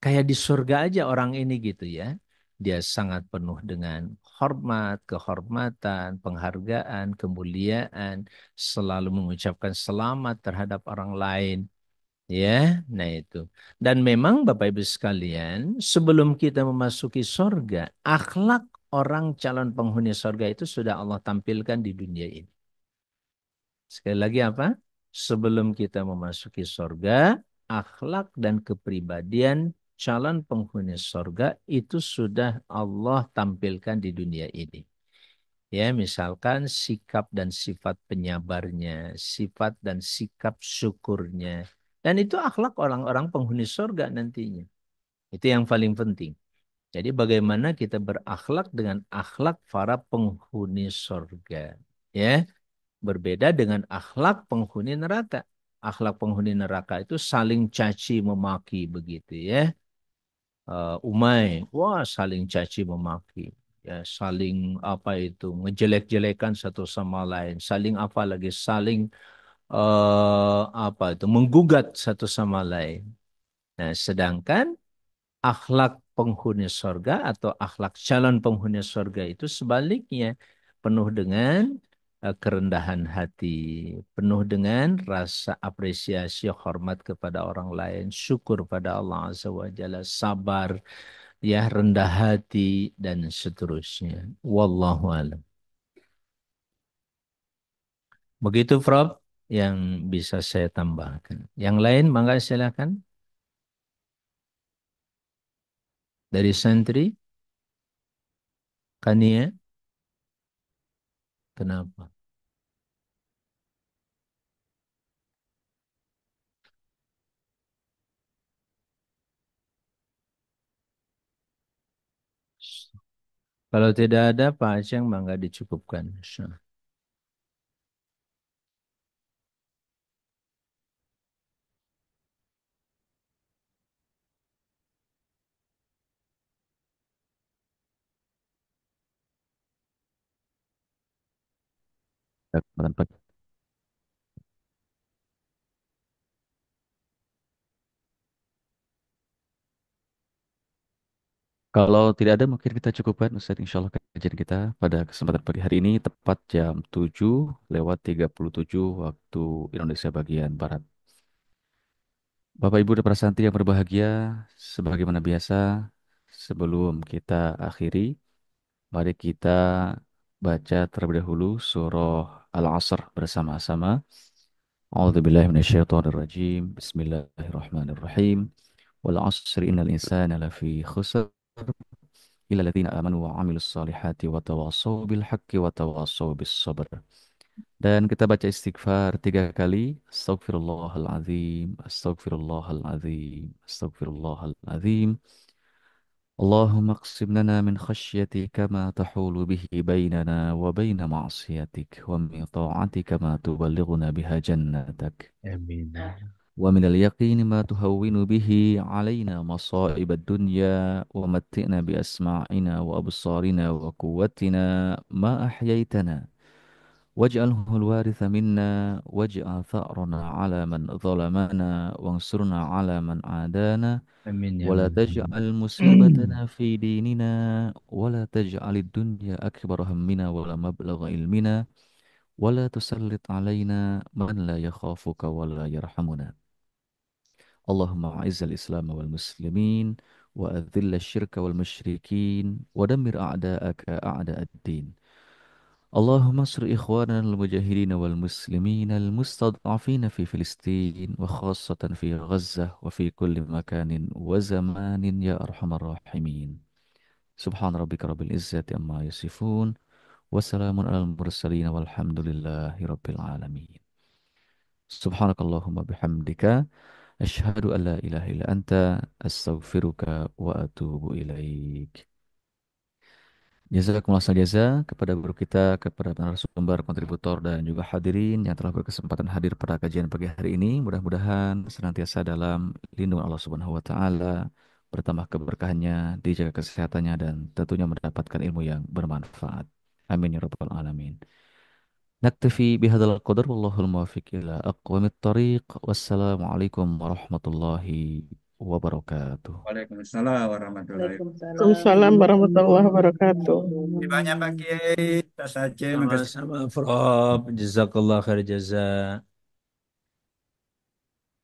kayak di surga aja orang ini gitu ya. Dia sangat penuh dengan hormat, kehormatan, penghargaan, kemuliaan, selalu mengucapkan selamat terhadap orang lain. Ya, nah itu. Dan memang Bapak Ibu sekalian, sebelum kita memasuki surga, akhlak orang calon penghuni surga itu sudah Allah tampilkan di dunia ini. Sekali lagi apa? Sebelum kita memasuki surga, akhlak dan kepribadian calon penghuni surga itu sudah Allah tampilkan di dunia ini. Ya, misalkan sikap dan sifat penyabarnya, sifat dan sikap syukurnya. Dan itu akhlak orang-orang penghuni surga nantinya. Itu yang paling penting. Jadi bagaimana kita berakhlak dengan akhlak para penghuni surga. Ya, berbeda dengan akhlak penghuni neraka. Akhlak penghuni neraka itu saling caci memaki begitu ya. Umay, wah saling caci memaki. Ya, saling apa itu ngejelek-jelekan satu sama lain, saling apa lagi, saling apa itu menggugat satu sama lain. Nah, sedangkan akhlak penghuni sorga atau akhlak calon penghuni sorga itu sebaliknya penuh dengan kerendahan hati, penuh dengan rasa apresiasi, hormat kepada orang lain, syukur pada Allah Azza wa Jalla, sabar, ya rendah hati dan seterusnya. Wallahu alam. Begitu Prof yang bisa saya tambahkan. Yang lain mangga silakan dari santri Kania. Kenapa? Kalau tidak ada, Pak Aceh mangga dicukupkan. Kesempatan pagi. Kalau tidak ada, mungkin kita cukupkan Ustaz. Insya Allah kajian kita pada kesempatan pagi hari ini tepat jam 7:37 waktu Indonesia bagian Barat. Bapak Ibu dan para santri yang berbahagia, sebagaimana biasa, sebelum kita akhiri, mari kita baca terlebih dahulu surah Al-Asr bersama-sama. A'udzubillahi minasyaitonirrajim. Bismillahirrahmanirrahim. Wal 'asri innal insana lafi khusr illa alladziina aamanu wa 'amilus solihati wa tawassaw bil haqqi wa tawassaw bis sabr. Dan kita baca istighfar 3 kali. Astaghfirullahaladzim, astaghfirullahaladzim, astaghfirullahaladzim. Allahumma qsim lana min khasyatika ma tahulu bihi bainana wa baina ma'asiyatik wa min ta'atika ma tuballighuna biha jannatak Amin. wa min al-yaqini ma tuhawwinu bihi alaina masa'ib ad-dunya wa matti'na bi asma'ina wa absarina wa quwwatina ma ahyaytana واجعله الوارث منا واجعل ثأرنا على من ظلمنا وانصرنا على من عادانا Amin ya ولا Allah. تجعل مصيبتنا في ديننا ولا تجعل الدنيا أكبر همنا ولا مبلغ علمنا ولا تسلط علينا من لا يخافك ولا يرحمنا اللهم أعز الإسلام والمسلمين وأذل الشرك والمشركين ودمر أعداءك أعداء الدين اللهم انصر إخواننا المجاهدين والمسلمين المستضعفين في فلسطين وخاصة في غزة وفي كل مكان وزمان يا أرحم الراحمين سبحان ربك رب العزة عما يصفون وسلام على المرسلين والحمد لله رب العالمين سبحانك اللهم بحمدك Asyhadu an la ilaha illa anta astaghfiruka wa atubu ilaik. Jazakumullah khairan jasa kepada guru kita, kepada narasumber, kontributor, dan juga hadirin yang telah berkesempatan hadir pada kajian pagi hari ini. Mudah-mudahan senantiasa dalam lindungan Allah Subhanahu wa taala, bertambah keberkahannya, dijaga kesehatannya dan tentunya mendapatkan ilmu yang bermanfaat. Amin ya rabbal alamin. Naktafi bihadzal qadar wallahul muwaffiq ila aqwamit thariq. Wassalamualaikum warahmatullahi wabarakatuh. Waalaikumsalam warahmatullahi wabarakatuh. Waalaikumsalam warahmatullahi wabarakatuh. Terima kasih banyak Pak Kiai, Pak Aceh, makasih. Sama-sama, Prof. Jazakallah khair jaza.